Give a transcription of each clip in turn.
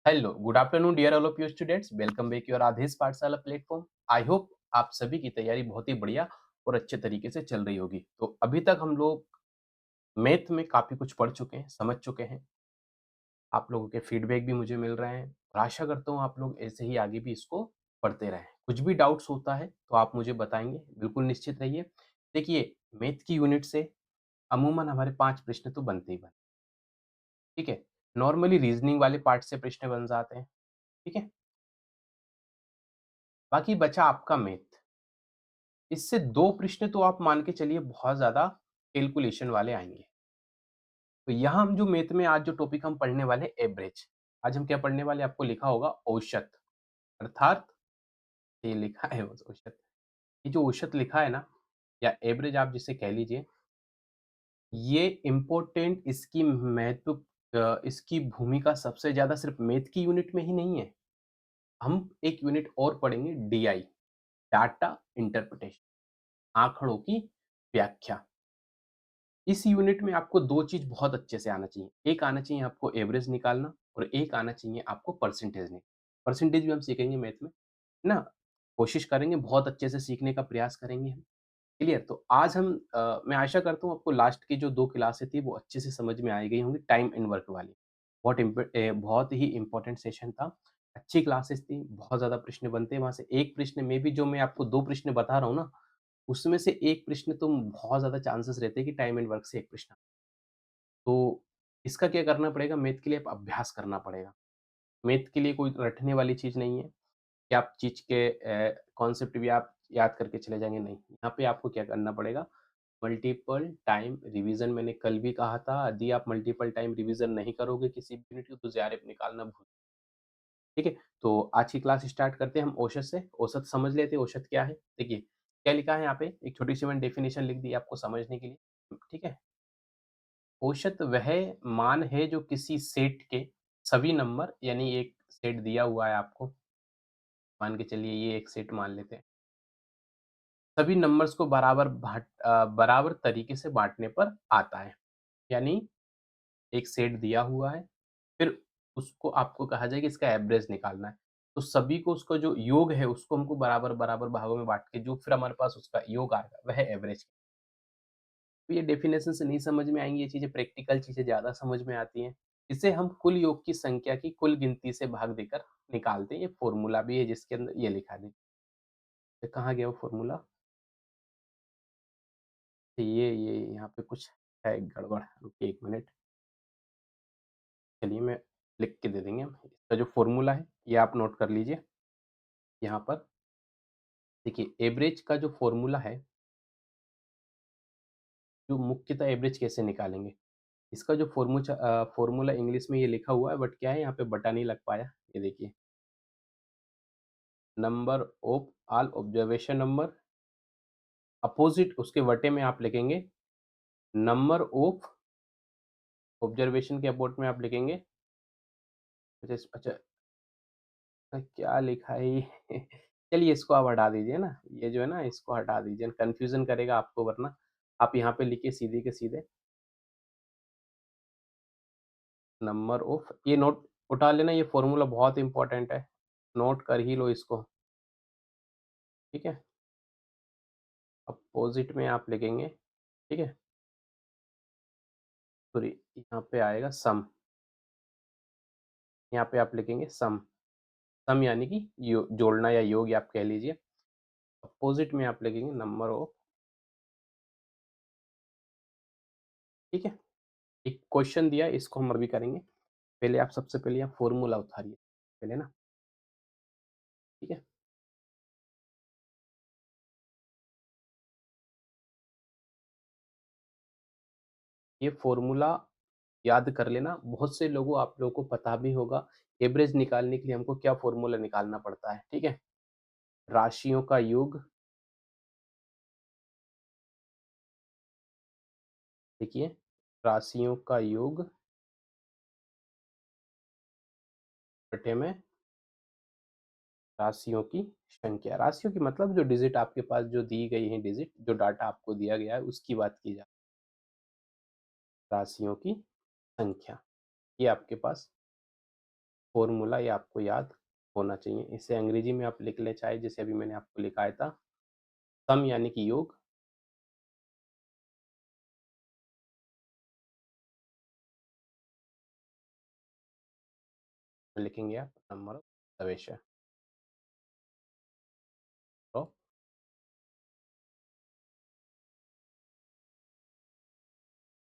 Hello, good afternoon dear all of you students, welcome back your Aadhesh Pathshala platform. I hope आप सभी की तैयारी बहुत ही बढ़िया और अच्छे तरीके से चल रही होगी। तो अभी तक हम लोग मैथ में काफ़ी कुछ पढ़ चुके हैं, समझ चुके हैं। आप लोगों के फीडबैक भी मुझे मिल रहे हैं और आशा करता हूँ आप लोग ऐसे ही आगे भी इसको पढ़ते रहें। कुछ भी डाउट्स होता है तो आप मुझे बताएँगे, बिल्कुल निश्चित रहिए। देखिए, मैथ की यूनिट से अमूमन हमारे 5 प्रश्न तो बनते ही बनते हैं, ठीक है? नॉर्मली रीज़निंग वाले पार्ट से प्रश्न बन जाते हैं, ठीक है? बाकी बचा आपका मैथ। इससे 2 प्रश्न तो आप मान के चलिए बहुत ज़्यादा कैलकुलेशन वाले आएँगे। तो यहाँ हम जो मैथ में आज जो टॉपिक हम पढ़ने वाले हैं एवरेज। आज हम क्या पढ़ने वाले हैं आपको लिखा होगा औसत, अर्थात ये लिखा है औसत। ये जो औसत लिखा है ना या एवरेज आप जिसे कह लीजिए, ये इम्पोर्टेंट इसकी महत्व इसकी भूमिका सबसे ज़्यादा सिर्फ़ मैथ की यूनिट में ही नहीं है। हम एक यूनिट और पढ़ेंगे डीआई, डाटा इंटरप्रिटेशन, आँकड़ों की व्याख्या। इस यूनिट में आपको 2 चीज़ बहुत अच्छे से आना चाहिए। एक आना चाहिए आपको एवरेज निकालना और एक आना चाहिए आपको परसेंटेज परसेंटेज भी हम सीखेंगे मैथ में, है ना? कोशिश करेंगे बहुत अच्छे से सीखने का प्रयास करेंगे हम। क्लियर? तो आज हम मैं आशा करता हूँ आपको लास्ट की जो 2 क्लासें थी वो अच्छे से समझ में आ गई होंगी टाइम एंड वर्क वाली। बहुत ही इम्पोर्टेंट सेशन था। अच्छी क्लासेस थी, बहुत ज़्यादा प्रश्न बनते हैं वहाँ से। एक प्रश्न में भी जो मैं आपको 2 प्रश्न बता रहा हूँ ना, उसमें से एक प्रश्न तो बहुत ज़्यादा चांसेस रहते हैं कि टाइम एंड वर्क से एक प्रश्न। तो इसका क्या करना पड़ेगा, मैथ के लिए आप अभ्यास करना पड़ेगा। मैथ के लिए कोई रटने वाली चीज़ नहीं है कि आप चीज़ के कॉन्सेप्ट भी आप याद करके चले जाएँगे, नहीं। यहाँ पे आपको क्या करना पड़ेगा, मल्टीपल टाइम रिवीज़न मैंने कल भी कहा था, यदि आप मल्टीपल टाइम रिवीज़न नहीं करोगे किसी भी यूनिट को तो जेआरएफ निकालना भूल, ठीक है? तो आज की क्लास स्टार्ट करते हैं हम औसत से। औसत समझ लेते हैं औसत क्या है? देखिए, क्या लिखा है यहाँ पे, एक छोटी-सी मैंने डेफिनिशन लिख दी है आपको समझने के लिए, ठीक है? औसत वह मान है जो किसी सेट के सभी नंबर यानी एक सेट दिया हुआ है आपको, मान के चलिए ये एक सेट मान लेते हैं। सभी नंबर्स को बराबर तरीके से बाँटने पर आता है। यानी एक सेट दिया हुआ है, फिर उसको आपको कहा जाए कि इसका एवरेज निकालना है। तो सभी को उसका जो योग है उसको हमको बराबर-बराबर भागों में बाँट के जो फिर हमारे पास उसका योग आएगा वह एवरेज। तो ये डेफिनेशन से नहीं समझ में आएँगी ये चीज़ें, प्रैक्टिकल चीज़ें ज़्यादा समझ में आती हैं। इसे हम कुल योग की संख्या की कुल गिनती से भाग देकर निकालते हैं। ये फ़ॉर्मूला भी है जिसके अंदर ये लिखा है। तो कहाँ गया वो फ़ॉर्मूला? ये यहाँ पे कुछ है गड़बड़, रुकिए 1 मिनट। चलिए मैं लिख के दे देंगे हम। इसका जो फ़ॉर्मूला है ये आप नोट कर लीजिए। यहाँ पर देखिए एवरेज का जो फ़ॉर्मूला है, जो मुख्यतः एवरेज कैसे निकालेंगे? इसका जो फ़ॉर्मूला इंग्लिश में ये लिखा हुआ है बट क्या है यहाँ पे बटा नहीं लग पाया। ये देखिए, number of all observation number opposite उसके बटे में आप लिखेंगे नंबर ऑफ ऑब्जर्वेशन के अपोज़िट में आप लिखेंगे अच्छा क्या लिखा है ये? चलिए इसको आप हटा दीजिए ना, ये जो है ना इसको हटा दीजिए, कन्फ्यूज़न करेगा आपको वरना। आप यहाँ पे लिखिए सीधे के सीधे नंबर ऑफ, ये नोट उठा लेना, ये फ़ॉर्मूला बहुत इम्पोर्टेंट है, नोट कर ही लो इसको, ठीक है? अपोज़िट में आप लिखेंगे, ठीक है? सॉरी, यहाँ पे आएगा सम, यहाँ पे आप लिखेंगे सम, सम यानी कि जोड़ना या योग आप कह लीजिए। अपोज़िट में आप लिखेंगे नंबर ऑफ, ठीक है? एक क्वेश्चन दिया है इसको हम अभी करेंगे। पहले आप सबसे पहले आप फ़ॉर्मूला उतारिए, पहले ना, ठीक है? ये फ़ॉर्मूला याद कर लेना, बहुत से लोगों आप लोगों को पता भी होगा, एवरेज निकालने के लिए हमको क्या फ़ॉर्मूला निकालना पड़ता है, ठीक है? राशियों का योग, देखिए, राशियों का योग बटे में राशियों की संख्या। राशियों की मतलब जो डिजिट आपके पास जो दी गई हैं डिजिट, जो डाटा आपको दिया गया है उसकी बात की जाए। राशियों की संख्या, ये आपके पास फ़ॉर्मूला ये आपको याद होना चाहिए। इसे अंग्रेजी में आप लिख लें चाहे जैसे अभी मैंने आपको लिखाया था, सम यानी कि योग, लिखेंगे आप number of summation of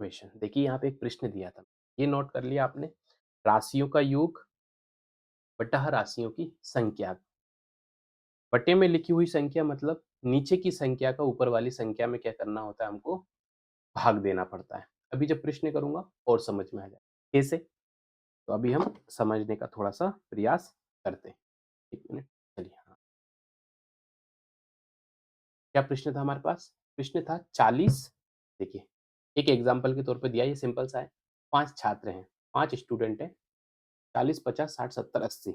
summation. देखिए यहाँ पे एक प्रश्न दिया था, ये नोट कर लिया आपने, राशियों का योग बटा राशियों की संख्या। बटे में लिखी हुई संख्या मतलब नीचे की संख्या का ऊपर वाली संख्या में क्या करना होता है हमको, भाग देना पड़ता है। अभी जब प्रश्न करूँगा और समझ में आ जाए। कैसे? तो अभी हम समझने का थोड़ा-सा प्रयास करते हैं। 1 मिनट चलिए हाँ, क्या प्रश्न था हमारे पास? प्रश्न था 40। देखिए, एक एग्ज़ाम्पल के तौर पे दिया है, ये सिंपल सा है। 5 छात्र हैं, 5 स्टूडेंट हैं, 40, 50, 60, 70, 80।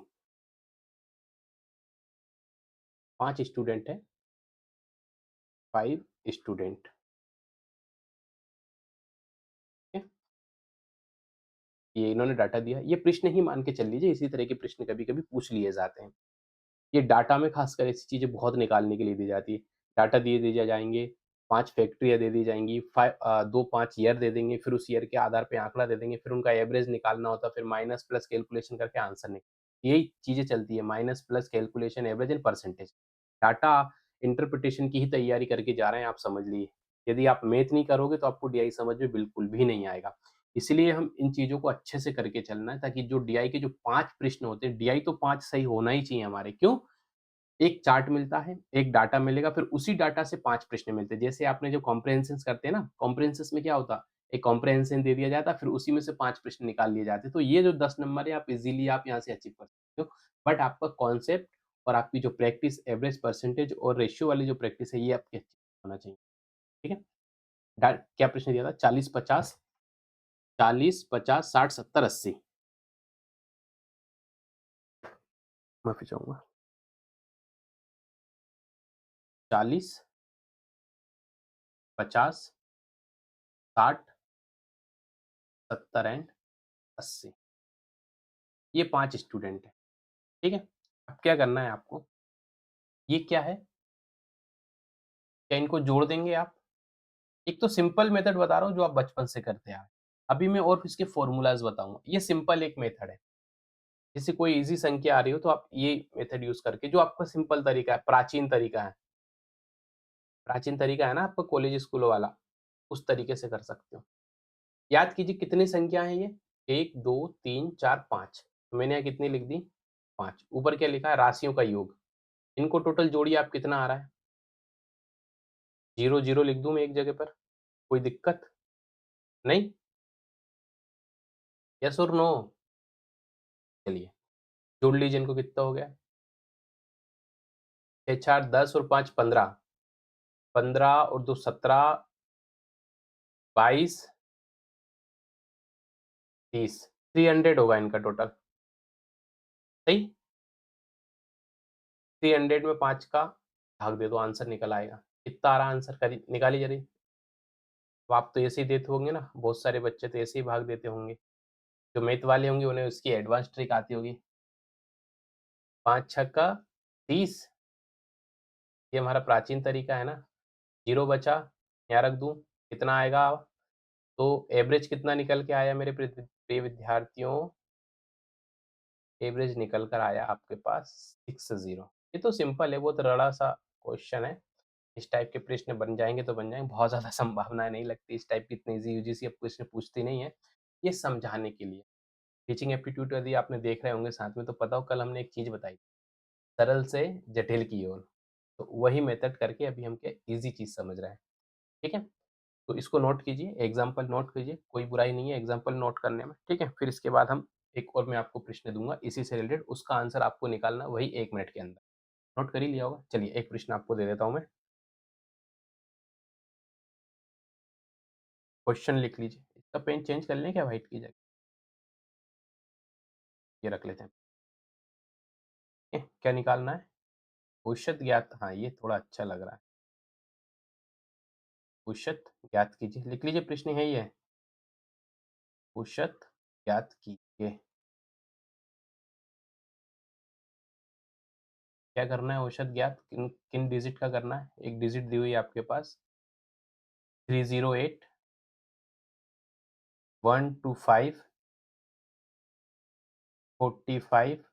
5 स्टूडेंट हैं, 5 स्टूडेंट, ठीक है? ये इन्होंने डाटा दिया। ये प्रश्न ही मान के चल लीजिए, इसी तरह के प्रश्न कभी-कभी पूछ लिए जाते हैं। ये डाटा में खासकर ऐसी चीज़ें बहुत निकालने के लिए दी जाती है। डाटा दिए जाएँगे, 5 फैक्ट्रियाँ दे दी जाएँगी, 2-5 ईयर दे देंगे, फिर उस ईयर के आधार पे आँकड़ा दे देंगे, फिर उनका एवरेज निकालना होता है, फिर माइनस प्लस कैलकुलेशन करके आंसर यही चीज़ें चलती है, minus plus calculation, average and percentage. Data interpretation की ही तैयारी करके जा रहे हैं, आप समझ लीजिए। यदि आप मैथ नहीं करोगे तो आपको डीआई समझ में बिल्कुल भी नहीं आएगा। इसलिए हम इन चीज़ों को अच्छे से करके चलना है ताकि जो डीआई के जो 5 प्रश्न होते हैं, डीआई तो 5 सही होना ही चाहिए हमारे, क्यों? एक चार्ट मिलता है, एक डाटा मिलेगा, फिर उसी डाटा से 5 प्रश्न मिलते हैं। जैसे आपने जो कॉम्प्रिहेंशन्स करते हैं ना, कॉम्प्रिहेंशन्स में क्या होता? एक कॉम्प्रिहेंशन दे दिया जाता है, फिर उसी में से 5 प्रश्न निकाल लिए जाते हैं। तो ये जो 10 नंबर है, आप इज़िली आप यहाँ से अचीव कर सकते हो। बट आपका कॉन्सेप्ट और आपकी जो प्रैक्टिस, एवरेज, परसेंटेज और रेशियो वाली जो प्रैक्टिस है, ये आपकी अच्छी होना चाहिए। ठीक है? क्या प्रश्न दिया था? 40-50, 40-50, 60, 70, 80। माफ़ी चाहूँगा। 40, 50, 60, 70 एंड 80। ये 5 स्टूडेंट हैं। ठीक है? अब क्या करना है आपको, ये क्या है? क्या इनको जोड़ देंगे आप? एक तो सिंपल मेथड बता रहा हूँ जो आप बचपन से करते आ रहे हैं। अभी मैं और इसके फ़ॉर्मूलाज़ बताऊँगा। ये सिंपल एक मेथड है। जैसे कोई ईज़ी संख्या आ रही हो तो आप ये मेथड यूज़ करके जो आपका सिंपल तरीका है, प्राचीन तरीका है। प्राचीन तरीका है ना आपका कॉलेज स्कूल वाला, उस तरीके से कर सकते हो। याद कीजिए कितनी संख्या है ये? 1, 2, 3, 4, 5। तो मैंने यहाँ कितनी लिख दी? 5। ऊपर क्या लिखा है? राशियों का योग। इनको टोटल जोड़िए आप कितना आ रहा है? 0, 0 लिख दूँ मैं एक जगह पर? कोई दिक्कत? नहीं? येस और नो? चलिए, जोड़ लीजिए इनको कितना हो गया? 6 4 10 और 5 15, 15 और 2 17, 22, 30, 300 होगा इनका टोटल, सही? 300 में 5 का भाग दे दो, आंसर निकल आएगा। कितना आ रहा है आंसर करी निकालिए ज़रा। तो आप तो ऐसे ही देते होंगे ना, बहुत सारे बच्चे तो ऐसे ही भाग देते होंगे। जो मैथ वाले होंगे उन्हें उसकी एडवांस ट्रिक आती होगी। 5 छक्का 30, ये हमारा प्राचीन तरीका है ना। 0 बचा, यहाँ रख दूँ, कितना आएगा? तो एवरेज कितना निकल के आया मेरे प्रिय विद्यार्थियों? एवरेज निकल कर आया आपके पास 60। ये तो सिंपल है, बहुत रड़ा-सा क्वेश्चन है। इस टाइप के प्रश्न बन जाएँगे तो बन जाएँगे, बहुत ज़्यादा संभावनाएँ नहीं लगती इस टाइप की इतनी ईज़ी यूजीसी अब प्रश्न पूछती नहीं है। ये समझाने के लिए। टीचिंग एप्टीट्यूड यदि आपने देख रहे होंगे साथ में तो पता हो कल हमने एक चीज़ बताई, सरल से जटिल की ओर। तो वही मेथड करके अभी हम क्या ईज़ी चीज़ समझ रहे हैं। ठीक है? तो इसको नोट कीजिए, एग्ज़ाम्पल नोट कीजिए, कोई बुराई नहीं है एग्ज़ाम्पल नोट करने में, ठीक है? फिर इसके बाद हम एक और मैं आपको प्रश्न दूँगा इसी से रिलेटेड, उसका आंसर आपको निकालना वही 1 मिनट के अंदर। नोट कर ही लिया होगा? चलिए एक प्रश्न आपको दे देता हूँ मैं, क्वेश्चन लिख लीजिए। इसका पेन चेंज कर लें क्या व्हाइट की जगह? ये रख लेते हैं। क्या निकालना है? औसत ज्ञात हाँ, ये थोड़ा अच्छा लग रहा है। औसत ज्ञात कीजिए, लिख लीजिए प्रश्न यही है, औसत ज्ञात कीजिए। क्या करना है औसत ज्ञात किन किन डिजिट का करना है? एक डिजिट दी हुई है आपके पास 308 1 to 5 45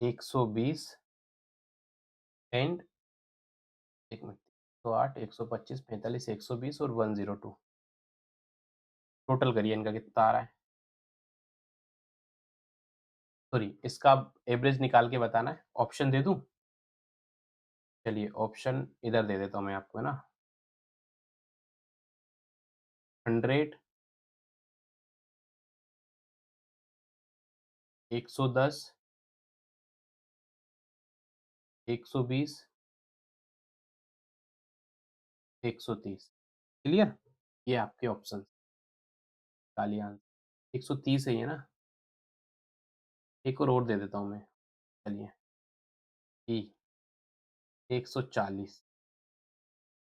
120 एंड एक मिनट 108 125 45 120 और 102 टोटल करिए इनका कितना आ रहा है? सॉरी इसका एवरेज निकाल के बताना है। ऑप्शन दे दूं? चलिए ऑप्शन इधर दे देता हूँ मैं आपको, है ना। 100 110 120 130 क्लियर? ये आपके ऑप्शन काली आंसर 130 है ये ना। एक और दे देता हूँ मैं। चलिए ई 140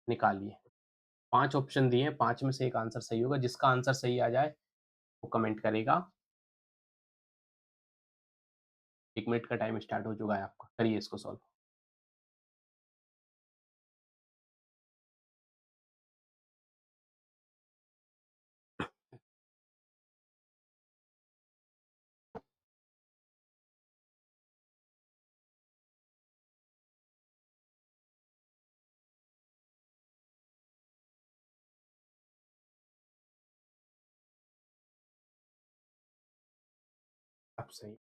निकालिए। 5 ऑप्शन दिए हैं, 5 में से एक आंसर सही होगा। जिसका आंसर सही आ जाए वो कमेंट करेगा। 1 मिनट का टाइम स्टार्ट हो चुका है आपका। करिए इसको सॉल्व। अब सही।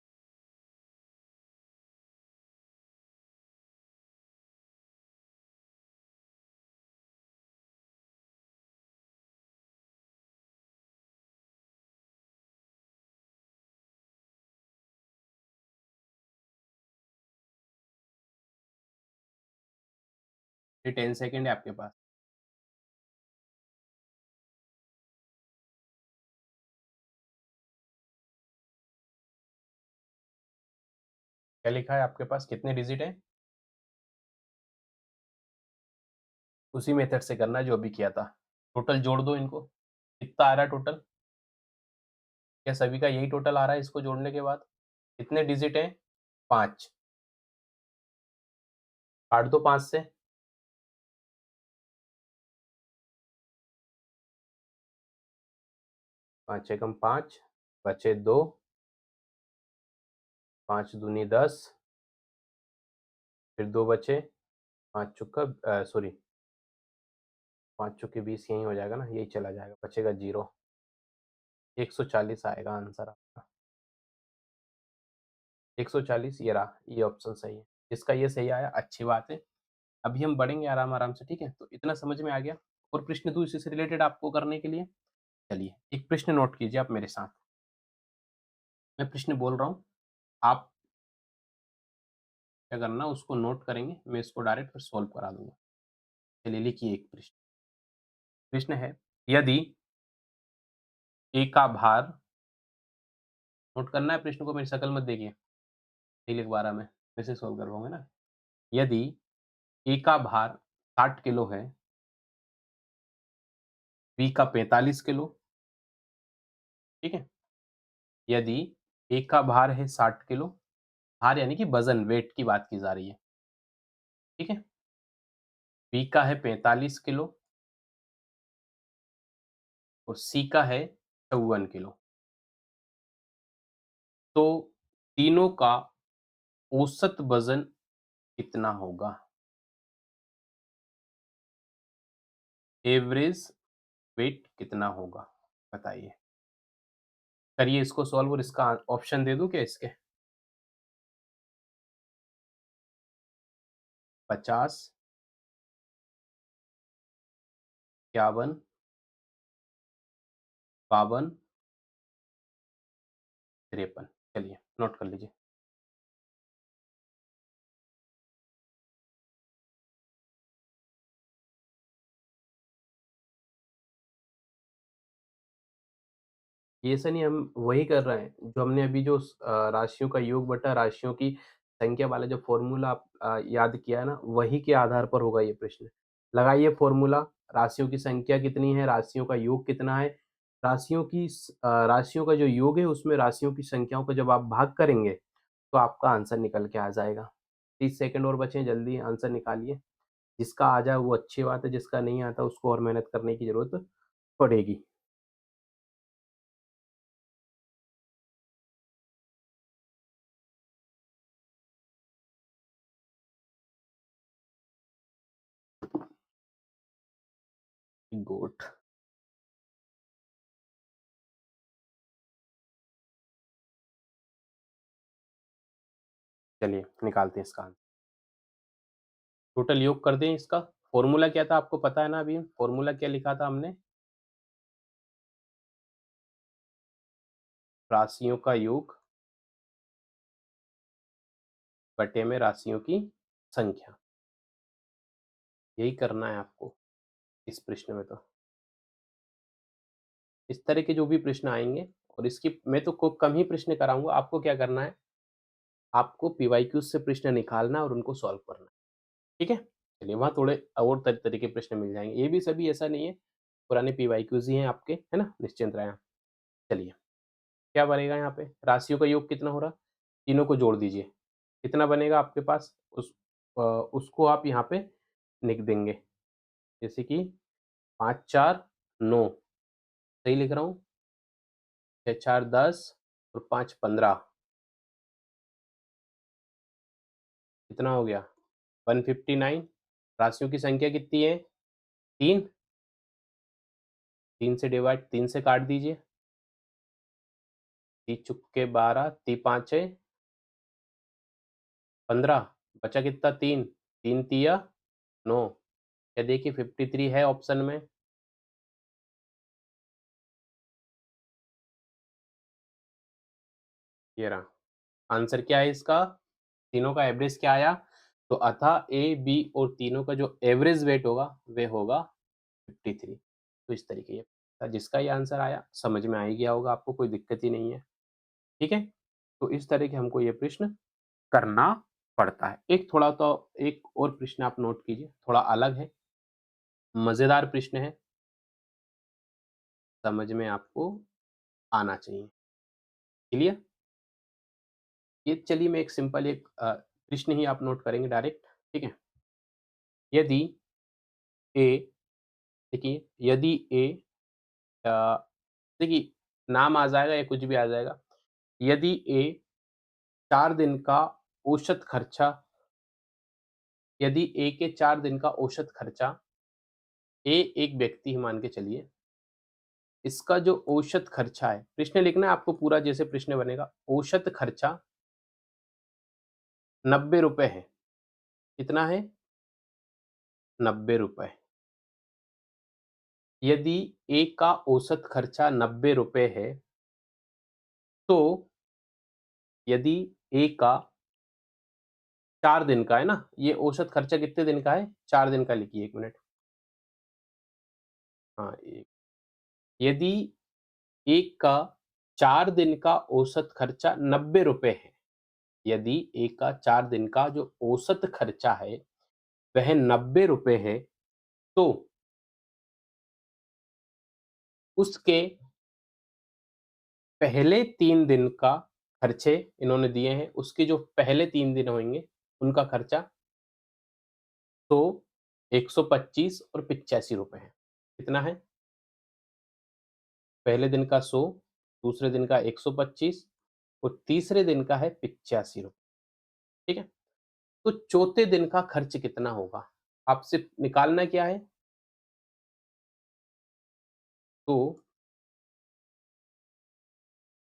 ये 10 सेकंड है आपके पास। क्या लिखा है आपके पास? कितने डिजिट है? उसी मेथड से करना है जो अभी किया था। टोटल जोड़ दो इनको। कितना आ रहा है टोटल? क्या सभी का यही टोटल आ रहा है इसको जोड़ने के बाद? कितने डिजिट है? 5। काट दो 5 से। 5 एकम 5 बचे 2 5 दूनी 10 फिर 2 बचे 5 चौका सॉरी 5 चौके 20 यही हो जाएगा ना, यही चला जाएगा, बचेगा 0। 140 आएगा आंसर आपका। 140 ये रहा, ये ऑप्शन सही है। जिसका ये सही आया अच्छी बात है। अभी हम बढ़ेंगे आराम-आराम से, ठीक है? तो इतना समझ में आ गया। और प्रश्न दूँ इसी से रिलेटेड आपको करने के लिए? चलिए, एक प्रश्न नोट कीजिए आप मेरे साथ। मैं प्रश्न बोल रहा हूँ, आप क्या करना उसको नोट करेंगे, मैं इसको डायरेक्ट फिर सॉल्व करा दूँगा। चलिए लिखिए एक प्रश्न। प्रश्न है, यदि A का भार नोट करना है प्रश्न को, मेरी शक्ल मत देखिए, नहीं लिख पा रहा मैं, कैसे सॉल्व कर पाऊँगा ना। यदि A का भार 60 किलो है, B का 45 किलो, ठीक है? यदि A का भार है 60 किलो, भार यानी कि वज़न, वेट की बात की जा रही है, ठीक है? B का है 45 किलो और C का है 54 किलो। तो तीनों का औसत वज़न कितना होगा? एवरेज वेट कितना होगा? बताइए। करिए इसको सॉल्व और इसका ऑप्शन दे दूँ क्या इसके? 50 51 52 53 चलिए नोट कर लीजिए। ये ऐसा नहीं, हम वही कर रहे हैं जो हमने अभी जो राशियों का योग बटा राशियों की संख्या वाला जो फ़ॉर्मूला आप याद किया है ना, वही के आधार पर होगा ये प्रश्न। लगाइए फ़ॉर्मूला, राशियों की संख्या कितनी है, राशियों का योग कितना है, राशियों का जो योग है उसमें राशियों की संख्याओं को जब आप भाग करेंगे तो आपका आंसर निकल के आ जाएगा। 30 सेकंड और बचे हैं, जल्दी आंसर निकालिए। जिसका आ जाए वो अच्छी बात है, जिसका नहीं आता उसको और मेहनत करने की ज़रूरत पड़ेगी। गुड। चलिए निकालते हैं इसका आंसर। टोटल योग कर दें इसका। फ़ॉर्मूला क्या था आपको पता है ना अभी? फ़ॉर्मूला क्या लिखा था हमने? राशियों का योग बटे में राशियों की संख्या। यही करना है आपको इस प्रश्न में तो। इस तरह के जो भी प्रश्न आएँगे, और इसकी मैं तो को कम ही प्रश्न कराऊँगा, आपको क्या करना है, आपको पीवाईक्यूज़ से प्रश्न निकालना है और उनको सॉल्व करना है, ठीक है? चलिए वहाँ थोड़े और तरह के प्रश्न मिल जाएँगे, ये भी सभी ऐसा नहीं है, पुराने पीवाईक्यूज़ ही हैं आपके, है ना? निश्चिंत रहें आप। चलिए, क्या बनेगा यहाँ पे? राशियों का योग कितना हो रहा? तीनों को जोड़ दीजिए, कितना बनेगा आपके पास? उसको आप यहाँ पे लिख देंगे, जैसे कि 5 4 9, सही लिख रहा हूँ? 6 4 10 और 5 15, कितना हो गया? 159। राशियों की संख्या कितनी है? 3, 3 से डिवाइड, 3 से काट दीजिए। 3 चुक्के 12, 3 पाँचे 15, बचा कितना? 3, 3 तिया 9। क्या देखिए 53 है ऑप्शन में? ये रहा। आंसर क्या है इसका? तीनों का एवरेज क्या आया? तो अतः ए, बी और तीनों का जो एवरेज वेट होगा, वे होगा 53। तो इस तरीके ये जिसका ये आंसर आया, समझ में आ ही गया होगा आपको, कोई दिक्कत ही नहीं है, ठीक है? तो इस तरह के हमको ये प्रश्न करना पड़ता है। एक थोड़ा तो एक और प्रश्न आप नोट कीजिए, थोड़ा अलग है, मज़ेदार प्रश्न है, समझ में आपको आना चाहिए। क्लियर? ये चलिए मैं एक सिंपल एक प्रश्न ही आप नोट करेंगे डायरेक्ट, ठीक है? यदि ए, देखिए यदि ए अ, देखिए नाम आ जाएगा या कुछ भी आ जाएगा। यदि ए 4 दिन का औसत खर्चा, यदि ए के 4 दिन का औसत खर्चा, ए एक व्यक्ति ही मान के चलिए, इसका जो औसत खर्चा है, प्रश्न लिखना है आपको पूरा जैसे प्रश्न बनेगा, औसत खर्चा ₹90 है। कितना है? ₹90। यदि ए का औसत खर्चा ₹90 है, तो यदि ए का 4 दिन का है ना, ये औसत खर्चा कितने दिन का है? 4 दिन का लिखिए 1 मिनट। हाँ, यदि एक का 4 दिन का औसत खर्चा ₹90 है, यदि एक का 4 दिन का जो औसत खर्चा है, वह ₹90 है, तो उसके पहले 3 दिन का खर्चे इन्होंने दिए हैं, उसके जो पहले 3 दिन होंगे, उनका खर्चा तो 125 और ₹85 है। कितना है? पहले दिन का 100, दूसरे दिन का 125 और तीसरे दिन का है ₹85, ठीक है? तो चौथे दिन का खर्च कितना होगा? आपसे निकालना क्या है? तो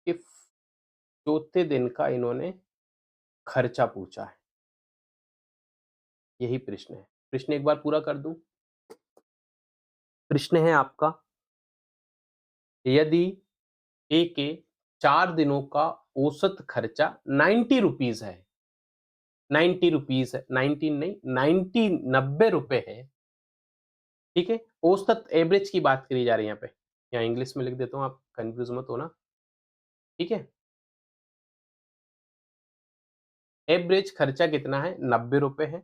इफ चौथे दिन का इन्होंने खर्चा पूछा है, यही प्रश्न है। प्रश्न एक बार पूरा कर दूं। प्रश्न है आपका, यदि ए के 4 दिनों का औसत खर्चा 90 रुपीज है, 90 रुपीज है, 19 नहीं 90 ₹90 है, ठीक है? औसत एवरेज की बात करी जा रही है यहाँ पे। यहाँ इंग्लिश में लिख देता हूँ, आप कंफ्यूज मत होना, ठीक है? एवरेज खर्चा कितना है? ₹90 है।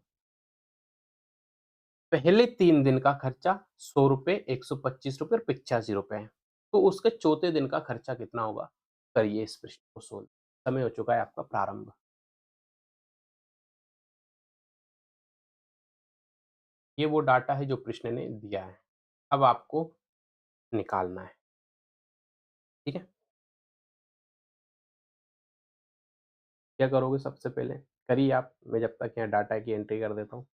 पहले 3 दिन का खर्चा ₹100, ₹125 और ₹85 है। तो उसके चौथे दिन का खर्चा कितना होगा? करिए इस प्रश्न को सोल्व। समय हो चुका है आपका प्रारंभ। ये वो डाटा है जो प्रश्न ने दिया है। अब आपको निकालना है, ठीक है? क्या करोगे सबसे पहले? करिए आप, मैं जब तक यहाँ डाटा की एंट्री कर देता हूँ।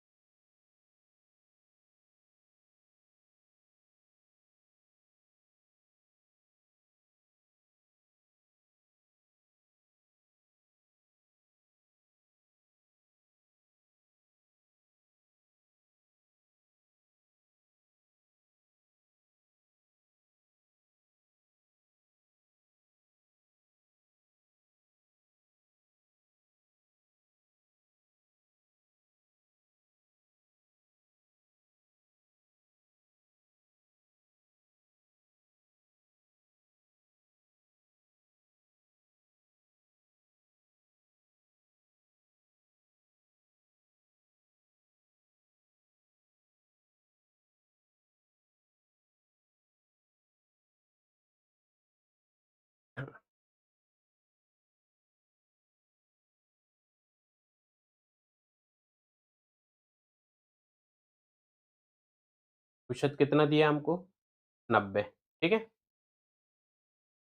प्रतिशत कितना दिया है हमको? 90, ठीक है?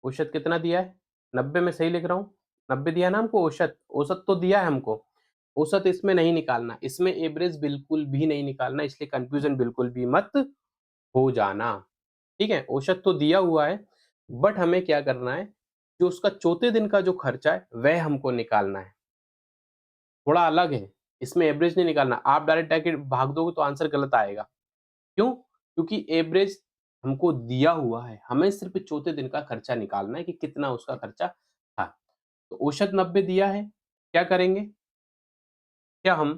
औसत कितना दिया है? 90 मैं सही लिख रहा हूँ? 90 दिया है ना हमको औसत? औसत तो दिया है हमको। औसत इसमें नहीं निकालना, इसमें एवरेज बिल्कुल भी नहीं निकालना, इसलिए कन्फ्यूज़न बिल्कुल भी मत हो जाना, ठीक है? औसत तो दिया हुआ है, बट हमें क्या करना है, जो उसका चौथे दिन का जो खर्चा है, वह हमको निकालना है। थोड़ा अलग है, इसमें एवरेज नहीं निकालना। आप डायरेक्ट जाके भाग दोगे तो आंसर गलत आएगा। क्यों? क्योंकि एवरेज हमको दिया हुआ है, हमें सिर्फ़ चौथे दिन का खर्चा निकालना है कि कितना उसका खर्चा था। तो औसत 90 दिया है, क्या करेंगे? क्या हम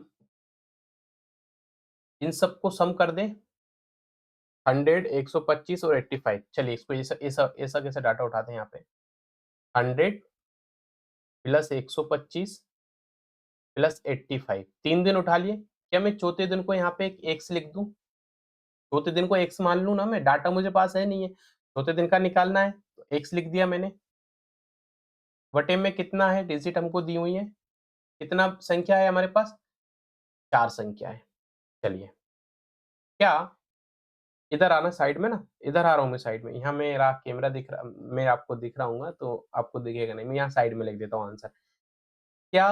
इन सबको सम कर दें? 100, 125 और 85, चलिए इसको ऐसा ऐसा ऐसा कैसे डाटा उठाते हैं यहाँ पे? 100 प्लस 125 प्लस 85, 3 दिन उठा लिए। क्या मैं चौथे दिन को यहाँ पे एक एक्स लिख दूँ? चौथे दिन को एक्स मान लूँ ना मैं, डाटा मुझे पास है नहीं है। चौथे दिन का निकालना है, तो एक्स लिख दिया मैंने। बटे में कितना है, डिजिट हमको दी हुई है। कितना संख्या है हमारे पास? 4 संख्या है। चलिए, क्या इधर आना साइड में ना, इधर आ रहा हूँ मैं साइड में। यहाँ मेरा कैमरा दिख रहा, मैं आपको दिख रहा हूँगा तो आपको दिखेगा नहीं। मैं यहाँ साइड में लिख देता हूँ आंसर। क्या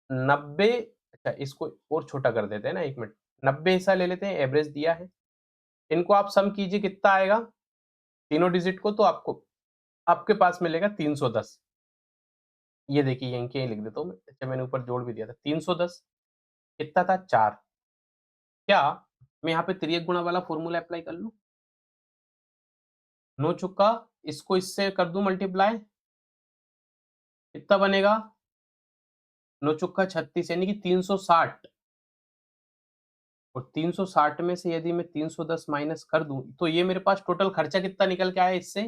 90, अच्छा इसको और छोटा कर देते हैं ना 1 मिनट। 90 हिस्सा ले लेते हैं, एवरेज दिया है। इनको आप सम कीजिए कितना आएगा? तीनों डिजिट को, तो आपको आपके पास मिलेगा 310। ये देखिए यहीं के यहीं लिख देता हूँ मैं। अच्छा मैंने ऊपर जोड़ भी दिया था। 310 कितना था? 4। क्या मैं यहाँ पे तिर्यक गुणा वाला फ़ॉर्मूला अप्लाई कर लूँ? 9 चौका इसको इससे कर दूँ मल्टीप्लाई, कितना बनेगा? 9 चौका 36 यानी कि 360, और 360 में से यदि मैं 310 माइनस कर दूँ, तो ये मेरे पास टोटल खर्चा कितना निकल के आया इससे?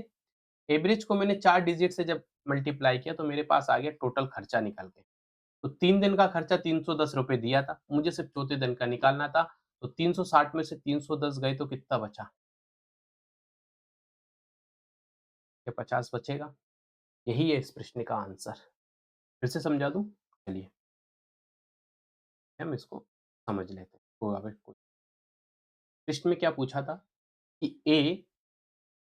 एवरेज को मैंने 4 डिजिट से जब मल्टीप्लाई किया तो मेरे पास आ गया टोटल खर्चा निकल के। तो 3 दिन का खर्चा ₹310 दिया था, मुझे सिर्फ चौथे दिन का निकालना था, तो 360 में से 310 गए तो कितना बचा? ये 50 बचेगा। यही है इस प्रश्न का आंसर। फिर से समझा दूँ? चलिए, हम इसको समझ लेते हैं। तो अब प्रश्न में क्या पूछा था कि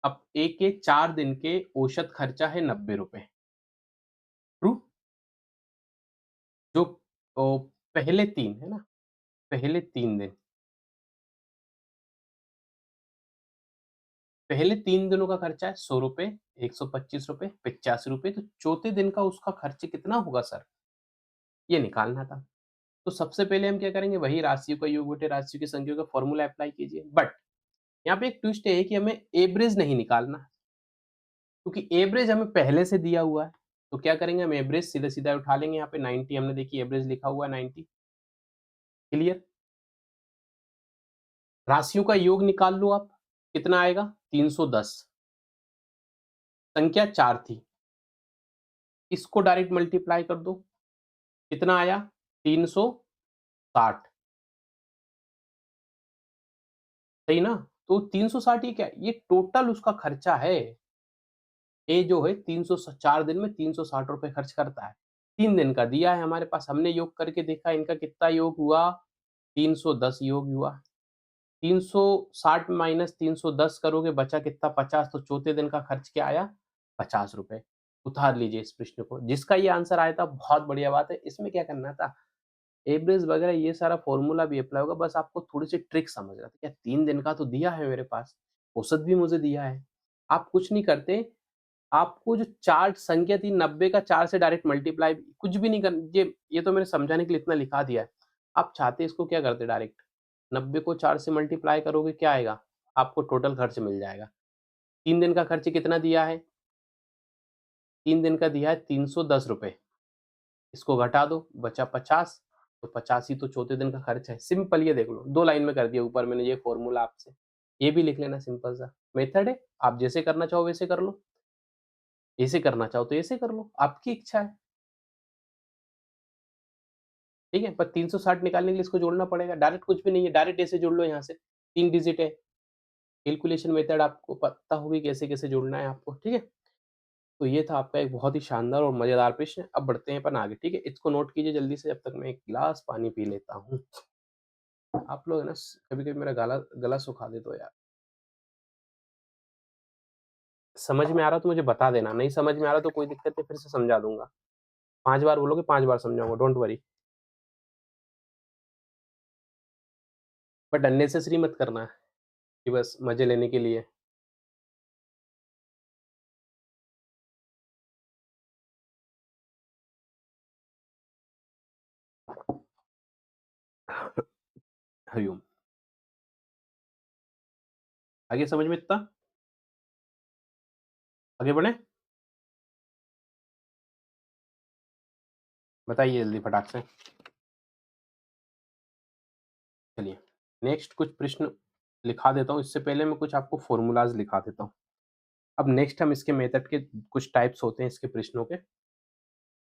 अब ए के 4 दिन के औसत खर्चा है ₹90, ट्रू? जो पहले 3 है ना? पहले 3 दिन, पहले 3 दिनों का खर्चा है ₹100, ₹125, ₹85, तो चौथे दिन का उसका खर्च कितना होगा सर? ये निकालना था। तो सबसे पहले हम क्या करेंगे, वही राशियों का योग बटे राशियों की संख्या का फ़ॉर्मूला अप्लाई कीजिए। बट यहाँ पे एक ट्विस्ट है कि हमें एवरेज नहीं निकालना, क्योंकि एवरेज हमें पहले से दिया हुआ है। तो क्या करेंगे, हम एवरेज सीधा-सीधा उठा लेंगे। यहाँ पे 90 हमने देखिए एवरेज लिखा हुआ है 90, क्लियर? राशियों का योग निकाल लो आप, कितना आएगा? 310, संख्या 4 थी। इसको डायरेक्ट मल्टीप्लाई कर दो, कितना आया? 360, सही ना? तो 360 ये क्या है? ये टोटल उसका खर्चा है। ए जो है 4 दिन में ₹360 खर्च करता है। 3 दिन का दिया है हमारे पास, हमने योग करके देखा इनका कितना योग हुआ? 310 योग हुआ। 360 माइनस 310 करोगे, बचा कितना 50, तो चौथे दिन का खर्च क्या आया? ₹50। उतार लीजिए इस प्रश्न को। जिसका ये आंसर आया था बहुत बढ़िया बात है। इसमें क्या करना था, एवरेज वगैरह ये सारा फ़ॉर्मूला भी अप्लाई होगा, बस आपको थोड़ी-सी ट्रिक समझना था। क्या 3 दिन का तो दिया है मेरे पास, औसत भी मुझे दिया है। आप कुछ नहीं करते, आपको जो चार्ट संख्या थी 90 का 4 से डायरेक्ट मल्टीप्लाई कुछ भी नहीं कर, ये तो मैंने समझाने के लिए इतना लिखा दिया है। आप चाहते इसको क्या करते डायरेक्ट, 90 को 4 से मल्टीप्लाई करोगे क्या आएगा? आपको टोटल खर्च मिल जाएगा। 3 दिन का खर्च कितना दिया है? 3 दिन का दिया है ₹310। इसको घटा दो, बचा 50, तो 50 ही तो चौथे दिन का खर्च है। सिंपल ये देख लो, 2 लाइन में कर दिया ऊपर मैंने ये फ़ॉर्मूला आपसे। ये भी लिख लेना, सिंपल सा मेथड है। आप जैसे करना चाहो वैसे कर लो, ऐसे करना चाहो तो ऐसे कर लो, आपकी इच्छा है। ठीक है? पर 360 निकालने के लिए इसको जोड़ना पड़ेगा, डायरेक्ट कुछ भी नहीं है, डायरेक्ट ऐसे जोड़ लो यहाँ से, 3 डिजिट है। कैलकुलेशन मेथड आपको पता होगी कैसे-कैसे जोड़ना है आपको, ठीक है? तो ये था आपका एक बहुत ही शानदार और मज़ेदार प्रश्न। अब बढ़ते हैं अपन आगे, ठीक है? इसको नोट कीजिए जल्दी से, जब तक मैं 1 गिलास पानी पी लेता हूँ। आप लोग है ना कभी-कभी मेरा गला गला सुखा देते हो यार। समझ में आ रहा हो तो मुझे बता देना, नहीं समझ में आ रहा तो कोई दिक्कत नहीं, फिर से समझा दूँगा। 5 बार बोलोगे 5 बार समझाऊँगा, डोंट वरी। बट अननेसेसरी मत करना कि बस मज़े लेने के लिए। हरिओम। आगे समझ में इतना? आगे बढ़ें? बताइए जल्दी फटाक से। चलिए, नेक्स्ट कुछ प्रश्न लिखा देता हूँ, इससे पहले मैं कुछ आपको फ़ॉर्मूलाज़ लिखा देता हूँ। अब नेक्स्ट हम इसके मेथड के कुछ टाइप्स होते हैं इसके प्रश्नों के,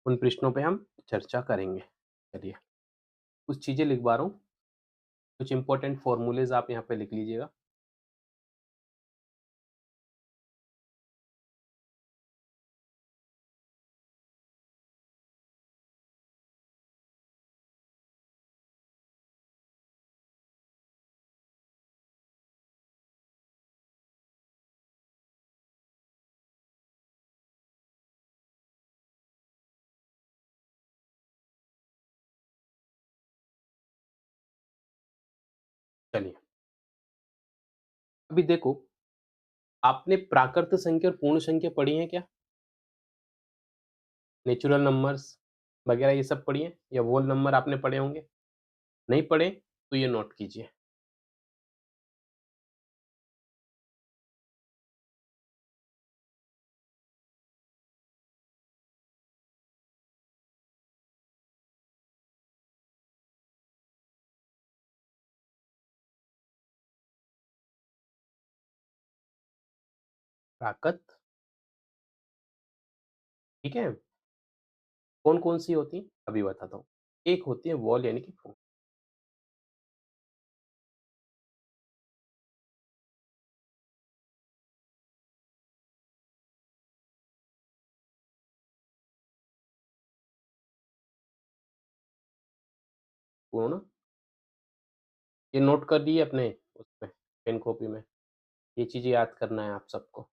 उन प्रश्नों पे हम चर्चा करेंगे। चलिए, कुछ चीज़ें लिखवा रहा हूँ, कुछ इम्पोर्टेंट फ़ॉर्मूलेज़ आप यहाँ पे लिख लीजिएगा। चलिए, अभी देखो, आपने प्राकृत संख्या और पूर्ण संख्या पढ़ी है क्या? नेचुरल नंबर्स वगैरह ये सब पढ़ी हैं या व्होल नंबर आपने पढ़े होंगे? नहीं पढ़े तो ये नोट कीजिए। प्राकृत, ठीक है? कौन-कौन सी होती हैं? अभी बताता हूँ। एक होती है व्होल यानी कि पूर्ण। पूर्ण, ये नोट कर लिए अपने उसमें पेन कॉपी में। ये चीज़ें याद करना है आप सबको।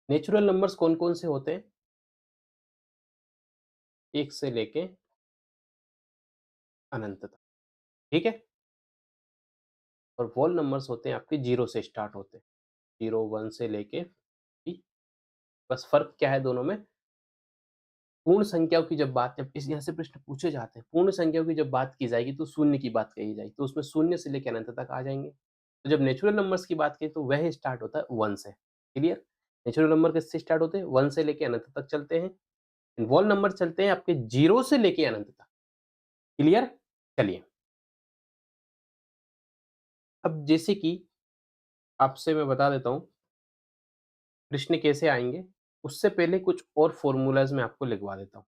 नेचुरल नंबर्स कौन-कौन से होते हैं? 1 से लेके अनंत तक, ठीक है? और व्होल नंबर्स होते हैं आपके 0 से स्टार्ट होते हैं। 0, 1 से लेके ठीक, बस फ़र्क क्या है दोनों में? पूर्ण संख्याओं की जब बात, जब इस यहाँ से प्रश्न पूछे जाते हैं, पूर्ण संख्याओं की जब बात की जाएगी तो शून्य की बात कही जाएगी, तो उसमें शून्य से लेके अनंत तक आ जाएँगे। तो जब नेचुरल नंबर्स की बात करें तो वह स्टार्ट होता है 1 से, क्लियर? नेचुरल नंबर किससे स्टार्ट होते हैं? 1 से लेके अनंत तक चलते हैं। इनवॉल्व नंबर चलते हैं आपके 0 से लेके अनंत तक, क्लियर? चलिए, अब जैसे कि आपसे मैं बता देता हूँ, प्रश्न कैसे आएँगे, उससे पहले कुछ और फ़ॉर्मूलाज़ मैं आपको लिखवा देता हूँ।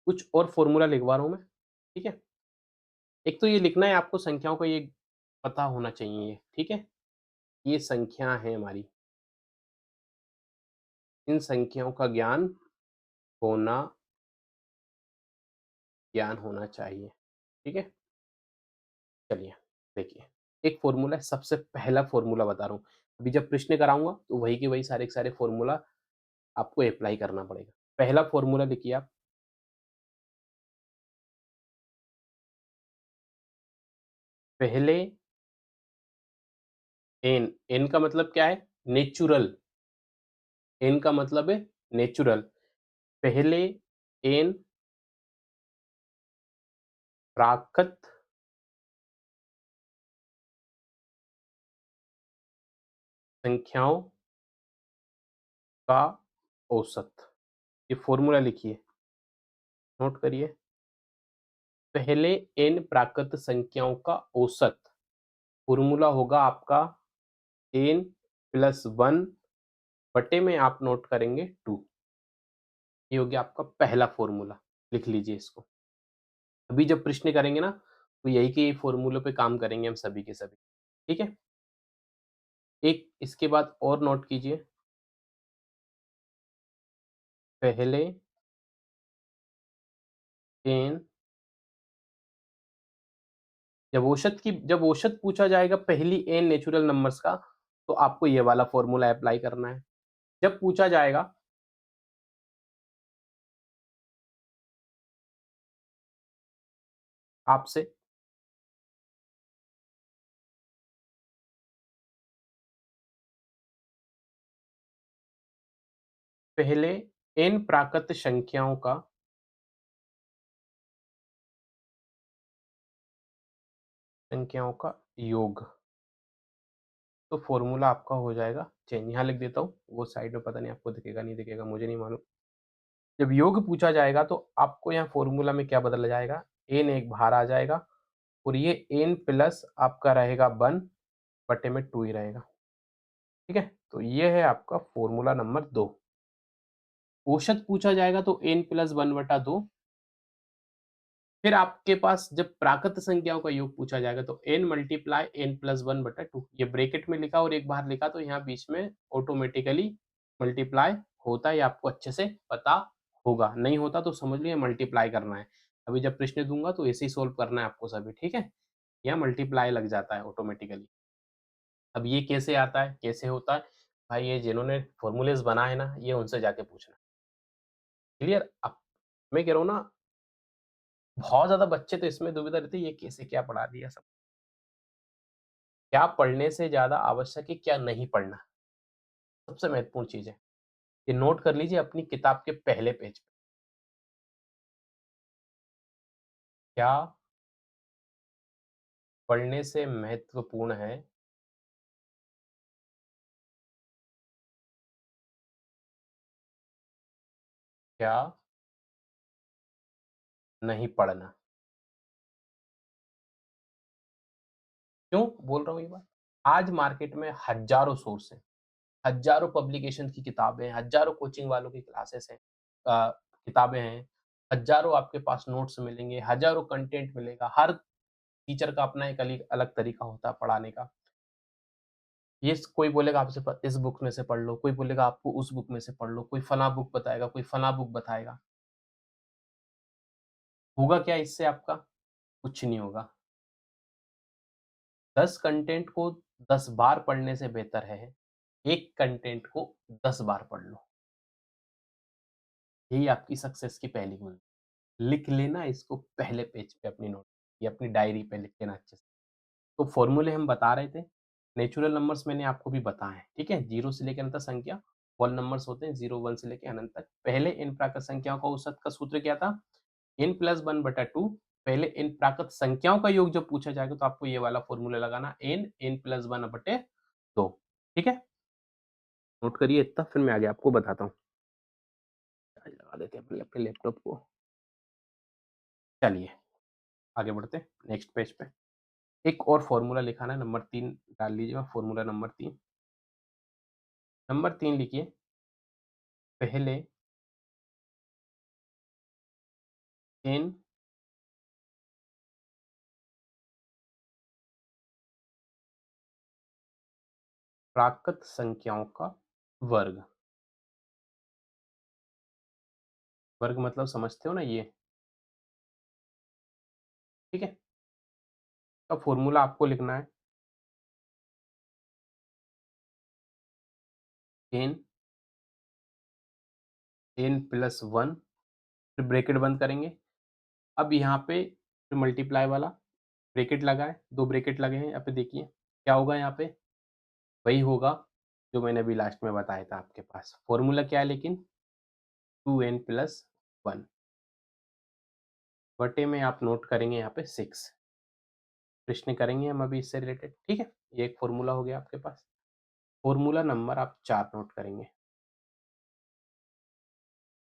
कुछ और फ़ॉर्मूला लिखवा रहा हूँ मैं, ठीक है? एक तो ये लिखना है आपको संख्याओं का ये पता होना चाहिए ये, ठीक है? ये संख्या है हमारी, इन संख्याओं का होना ज्ञान होना चाहिए, ठीक है? चलिए, देखिए, एक फ़ॉर्मूला है, सबसे पहला फ़ॉर्मूला बता रहा हूँ। अभी जब प्रश्न कराऊँगा, तो वही के वही सारे के सारे फ़ॉर्मूला आपको अप्लाई करना पड़ेगा। पहला फ़ॉर्मूला लिखिए आप, पहले एन का मतलब क्या है? नेचुरल, एन का मतलब है नेचुरल। पहले एन प्राकृत संख्याओं का औसत। ये फ़ॉर्मूला लिखिए, नोट करिए। पहले एन प्राकृत संख्याओं का औसत, फ़ॉर्मूला होगा आपका एन प्लस 1 बटे में आप नोट करेंगे 2। ये हो गया आपका पहला फ़ॉर्मूला, लिख लीजिए इसको। अभी जब प्रश्न करेंगे ना, तो यही के फ़ॉर्मूले पे काम करेंगे हम सभी के सभी, ठीक है? एक इसके बाद और नोट कीजिए, पहले एन जब औसत पूछा जाएगा पहली एन नेचुरल नंबर्स का, तो आपको ये वाला फ़ॉर्मूला अप्लाई करना है। जब पूछा जाएगा आपसे पहले एन प्राकृत संख्याओं का योग, तो फ़ॉर्मूला आपका हो जाएगा चेंज। यहाँ लिख देता हूँ, वो साइड में पता नहीं आपको दिखेगा नहीं दिखेगा, मुझे नहीं मालूम। जब योग पूछा जाएगा तो आपको यहाँ फ़ॉर्मूला में क्या बदला जाएगा, एन एक बाहर आ जाएगा और ये एन प्लस आपका रहेगा 1 बटे में 2 ही रहेगा, ठीक है? तो ये है आपका फ़ॉर्मूला नंबर 2। औसत पूछा जाएगा तो n प्लस 1 बटा 2, फिर आपके पास जब प्राकृत संख्याओं का योग पूछा जाएगा तो n मल्टीप्लाई n प्लस 1 बटा 2, ये ब्रैकेट में लिखा और एक बाहर लिखा तो यहाँ बीच में ऑटोमेटिकली मल्टीप्लाई होता है, ये आपको अच्छे से पता होगा। नहीं होता तो समझ लीजिए मल्टीप्लाई करना है। अभी जब प्रश्न दूँगा तो ऐसे ही सॉल्व करना है आपको सभी, ठीक है? यहाँ मल्टीप्लाई लग जाता है ऑटोमेटिकली। अब ये कैसे आता है, कैसे होता है? भाई ये जिन्होंने फ़ॉर्मूलेज़ बनाए हैं ना, ये उनसे जाके पूछना। क्लियर? अब मैं कह रहा हूँ ना, बहुत ज़्यादा बच्चे तो इसमें दुविधा रहती है, ये कैसे क्या पढ़ा दिया सब। क्या पढ़ने से ज़्यादा आवश्यक है, क्या नहीं पढ़ना, सबसे महत्वपूर्ण चीज़ है। ये नोट कर लीजिए अपनी किताब के पहले पेज पे। क्या पढ़ने से महत्वपूर्ण है, क्या नहीं पढ़ना। क्यों बोल रहा हूँ ये बात? आज मार्केट में हज़ारों सोर्स हैं, हज़ारों पब्लिकेशन की किताबें हैं, हज़ारों कोचिंग वालों की क्लासेस हैं, अ, किताबें हैं, हज़ारों आपके पास नोट्स मिलेंगे, हज़ारों कंटेंट मिलेगा। हर टीचर का अपना एक अलग तरीका होता है पढ़ाने का। ये स कोई बोलेगा आपसे प इस बुक में से पढ़ लो, कोई बोलेगा आपको उस बुक में से पढ़ लो, कोई फलाँ बुक बताएगा, कोई फलाँ बुक बताएगा। होगा क्या इससे आपका? कुछ नहीं होगा। 10 कंटेंट को 10 बार पढ़ने से बेहतर है, एक कंटेंट को 10 बार पढ़ लो। यही आपकी सक्सेस की पहली कुंजी। लिख लेना इसको पहले पेज पे अपनी नोट या अपनी डायरी पे लिख लेना अच्छे से। तो फ़ॉर्मूले हम बता रहे थे, नेचुरल नंबर्स मैंने आपको भी बताए हैं, ठीक है? 0 से लेके अनंत तक संख्या, होल नंबर्स होते हैं 0, 1 से लेके अनंत तक। पहले इन प्राकृत संख्याओं का औसत का सूत्र क्या था? n प्लस 1 बटा 2। पहले इन प्राकृत संख्याओं का योग जब पूछा जाएगा तो आपको ये वाला फ़ॉर्मूला लगाना n प्लस 1 बटे 2, ठीक है? नोट करिए इतना, फिर मैं आगे आपको बताता हूँ। चार्ज लगा देते हैं अपने लैपटॉप को। चलिए, आगे बढ़ते हैं नेक्स्ट पेज पे। एक और फ़ॉर्मूला लिखाना है, नंबर 3 डाल लीजिएगा, फ़ॉर्मूला नंबर 3। नंबर 3 लिखिए, पहले n प्राकृत संख्याओं का वर्ग। वर्ग मतलब समझते हो ना ये, ठीक है? तो फ़ॉर्मूला आपको लिखना है n n प्लस 1, फिर ब्रैकेट बंद करेंगे। अब यहाँ पे फिर मल्टीप्लाई वाला ब्रैकेट लगा है, 2 ब्रैकेट लगे हैं यहाँ पे देखिए, क्या होगा यहाँ पे? वही होगा जो मैंने अभी लास्ट में बताया था आपके पास। फ़ॉर्मूला क्या है लेकिन? 2n प्लस 1 बटे में आप नोट करेंगे यहाँ पे 6। प्रश्न करेंगे हम अभी इससे रिलेटेड, ठीक है? ये एक फ़ॉर्मूला हो गया आपके पास। फ़ॉर्मूला नंबर आप 4 नोट करेंगे।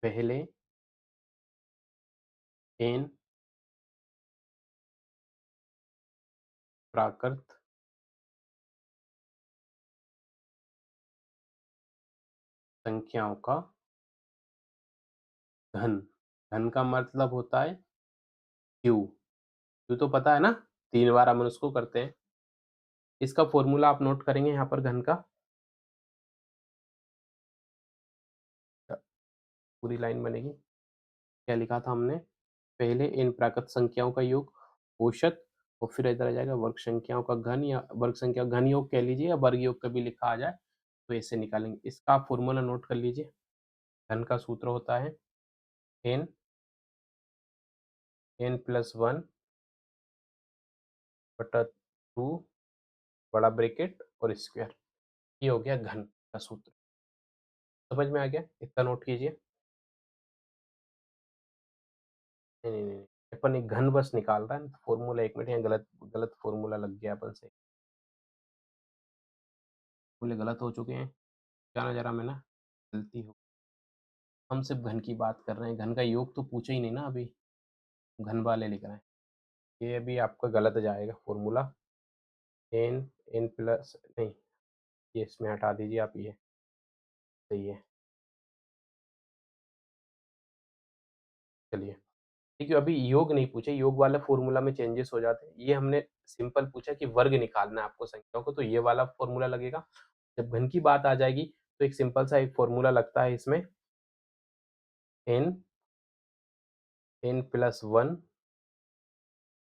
पहले n प्राकृत संख्याओं का घन। घन का मतलब होता है क्यू। क्यू तो पता है ना? 3 बार हम उसको करते हैं। इसका फ़ॉर्मूला आप नोट करेंगे यहाँ पर घन का। पूरी लाइन बनेगी। क्या लिखा था हमने? पहले इन प्राकृत संख्याओं का योग औसत और फिर इधर आ जाएगा वर्ग संख्याओं का घन या वर्ग संख्या घन योग कह लीजिए या वर्ग योग कभी लिखा आ जाए तो ऐसे निकालेंगे। इसका फ़ॉर्मूला नोट कर लीजिए। घन का सूत्र होता है n n प्लस 1 बटा 2 बड़ा ब्रैकेट और स्क्वायर। ये हो गया घन का सूत्र। समझ में आ गया? इतना नोट कीजिए। नहीं, नहीं, नहीं, अपन एक घन बस निकाल रहा है ना, फ़ॉर्मूला 1 मिनट यहाँ गलत गलत फ़ॉर्मूला लग गया अपन से। फ़ॉर्मूले गलत हो चुके हैं। जाना ज़रा मैं ना, गलती हो हम सिर्फ़ घन की बात कर रहे हैं, घन का योग तो पूछा ही नहीं ना अभी, घन वाले लिख रहे हैं। ये अभी आपका गलत जाएगा फ़ॉर्मूला n n प्लस नहीं, ये इसमें हटा दीजिए आप ये, सही है। चलिए, देखिए अभी योग नहीं पूछे, योग वाला फ़ॉर्मूला में चेंजेस हो जाते हैं। ये हमने सिंपल पूछा कि वर्ग निकालना है आपको संख्याओं को, तो ये वाला फ़ॉर्मूला लगेगा। जब घन की बात आ जाएगी, तो एक सिंपल सा एक फ़ॉर्मूला लगता है इसमें n n प्लस 1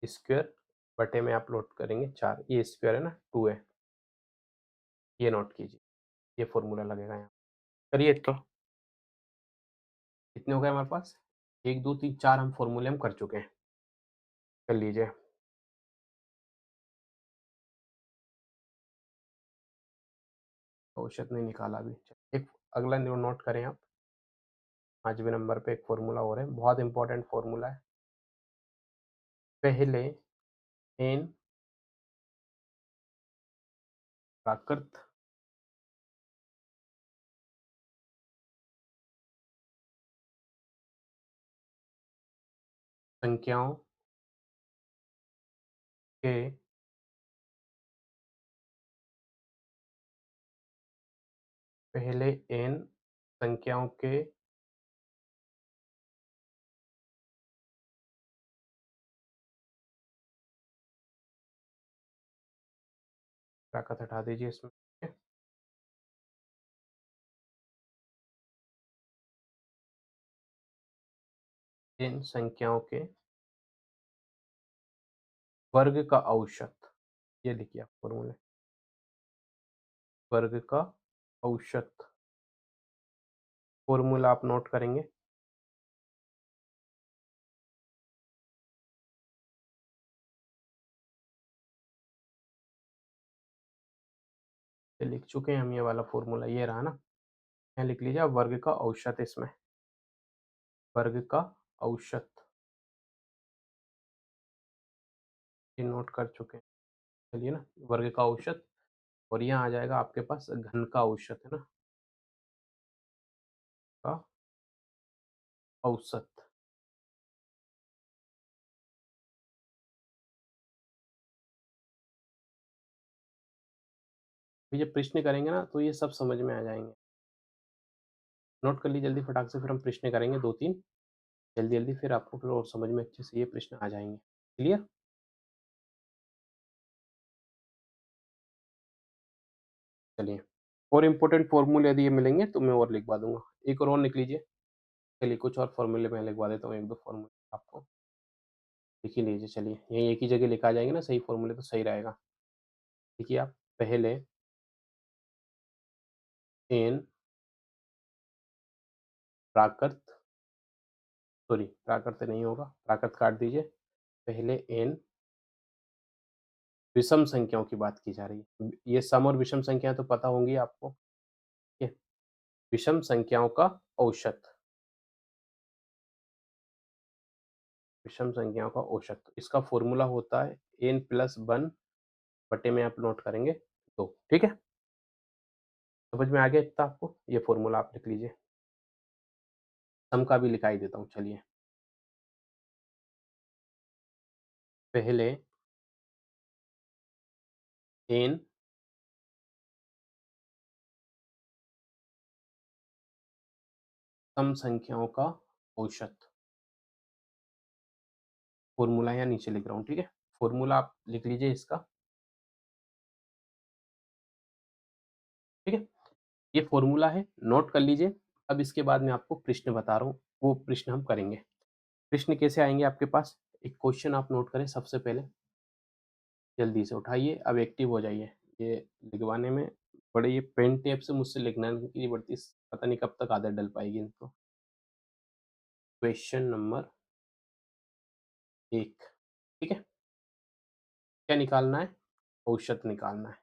स्क्वायर बटे में आप लोड करेंगे 4, ये स्क्वायर है ना 2 है, ये नोट कीजिए, ये फ़ॉर्मूला लगेगा यहाँ। करिए तो, कितने हो गए हमारे पास? 1, 2, 3, 4 हम फ़ॉर्मूले हम कर चुके हैं। कर लीजिए। औसत नहीं निकाला अभी। एक अगला नोट करें आप, 5वें नंबर पे एक फ़ॉर्मूला और है, बहुत इम्पोर्टेंट फ़ॉर्मूला है। पहले n प्राकृत संख्याओं के पहले n संख्याओं के प्राकृत हटा दीजिए इसमें, n संख्याओं के वर्ग का औसत, ये लिखिए आप फ़ॉर्मूले, वर्ग का औसत। फ़ॉर्मूला आप नोट करेंगे, ये लिख चुके हैं हम, ये वाला फ़ॉर्मूला ये रहा ना, यहाँ लिख लीजिए आप वर्ग का औसत इसमें, वर्ग का औसत, ये नोट कर चुके हैं। चलिए ना, वर्ग का औसत और यहाँ आ जाएगा आपके पास घन का औसत है ना, का औसत। ये जब प्रश्न करेंगे ना तो ये सब समझ में आ जाएँगे। नोट कर लीजिए जल्दी फटाक से, फिर हम प्रश्न करेंगे 2-3 जल्दी-जल्दी, फिर आपको फिर और समझ में अच्छे से ये प्रश्न आ जाएँगे। क्लियर? चलिए, और इम्पोर्टेंट फ़ॉर्मूले यदि ये मिलेंगे तो मैं और लिखवा दूँगा। एक और लिख लीजिए। चलिए कुछ और फ़ॉर्मूले मैं लिखवा देता हूँ 1-2 फ़ॉर्मूले आपको। लिख ही लीजिए चलिए, यहीं एक ही जगह लिखा जाएँगे ना सही फ़ॉर्मूले तो सही रहेगा। देखिए आप पहले एन प्राकृत प्राकृत नहीं होगा, प्राकृत काट दीजिए। पहले एन विषम संख्याओं की बात की जा रही है। ये सम और विषम संख्याएँ तो पता होंगी आपको, ठीक है? विषम संख्याओं का औसत, विषम संख्याओं का औसत। इसका फ़ॉर्मूला होता है n + 1 बटे में आप नोट करेंगे 2, ठीक है? समझ में आ गया इतना आपको? ये फ़ॉर्मूला आप लिख लीजिए। सम का भी लिखा ही देता हूँ चलिए। पहले n सम संख्याओं का औसत। फ़ॉर्मूला यहाँ नीचे लिख रहा हूँ, ठीक है? फ़ॉर्मूला आप लिख लीजिए इसका, ठीक है? ये फ़ॉर्मूला है, नोट कर लीजिए। अब इसके बाद मैं आपको प्रश्न बता रहा हूँ, वो प्रश्न हम करेंगे। प्रश्न कैसे आएँगे आपके पास? एक क्वेश्चन आप नोट करें सबसे पहले, जल्दी से उठाइए, अब एक्टिव हो जाइए। ये लिखवाने में बड़े ये पेन टेप से मुझसे लिखने की पड़ती, पता नहीं कब तक आदत डल पाएगी इनको। क्वेश्चन नंबर 1, ठीक है? क्या निकालना है? औसत निकालना है।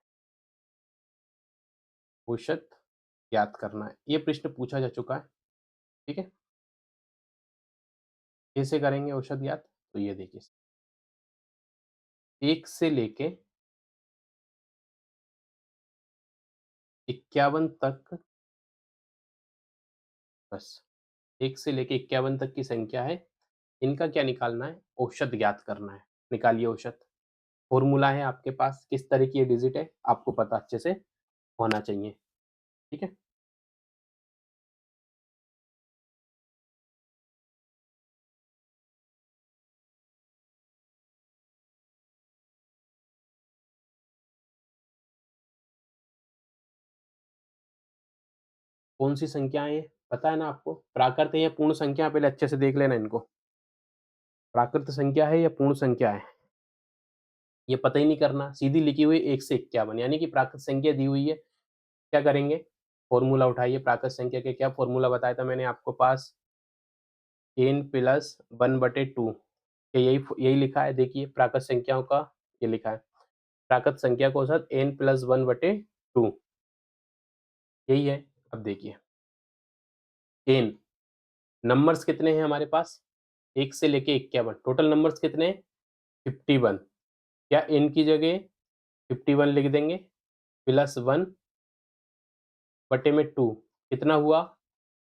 औसत ज्ञात करना है। ये प्रश्न पूछा जा चुका है, ठीक है? कैसे करेंगे औसत ज्ञात? तो ये देखिए, 1 से लेके 51 तक, बस 1 से लेके 51 तक की संख्या है, इनका क्या निकालना है? औसत ज्ञात करना है। निकालिए औसत। फ़ॉर्मूला है आपके पास, किस तरह की ये डिजिट है, आपको पता अच्छे से होना चाहिए, ठीक है? कौन-सी संख्याएँ हैं, पता है ना आपको? प्राकृत है या पूर्ण संख्या? पहले अच्छे से देख लेना इनको। प्राकृत संख्या है या पूर्ण संख्या है? ये पता ही नहीं करना, सीधी लिखी हुई 1 से 51 यानी कि प्राकृत संख्या दी हुई है, क्या करेंगे? फ़ॉर्मूला उठाइए, प्राकृत संख्या के क्या फ़ॉर्मूला बताया था मैंने आपको पास? n + 1/2, क्या यही लिखा है? देखिए प्राकृत संख्याओं का ये लिखा है। प्राकृत संख्या का औसत n + 1/2, यही है। अब देखिए n नंबर्स कितने हैं हमारे पास? 1 से लेके 51, टोटल नंबर्स कितने हैं? 51। क्या n की जगह 51 लिख देंगे प्लस 1 बटे में 2, कितना हुआ?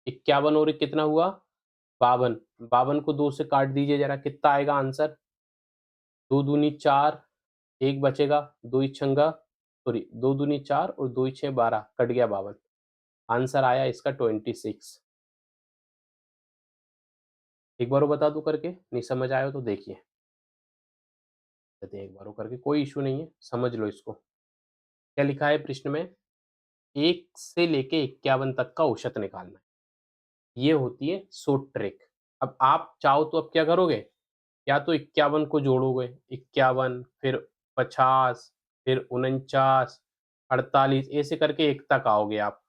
51 और 1 कितना हुआ? 52। 52 को 2 से काट दीजिए ज़रा, कितना आएगा आंसर? 2 दूनी 4, 1 बचेगा, 2 छंगा सॉरी 2 दूनी 4 और 2 छः 12, कट गया 52। आंसर आया इसका 26। एक बार और बता दूँ करके? नहीं समझ आया हो तो देखिए। कहते हैं एक बार और करके, कोई इश्यू नहीं है, समझ लो इसको। क्या लिखा है प्रश्न में? 1 से लेके 51 तक का औसत निकालना है। ये होती है शॉर्ट ट्रिक। अब आप चाहो तो अब क्या करोगे? या तो 51 को जोड़ोगे, 51 फिर 50 फिर 49, 48 ऐसे करके 1 तक आओगे आप।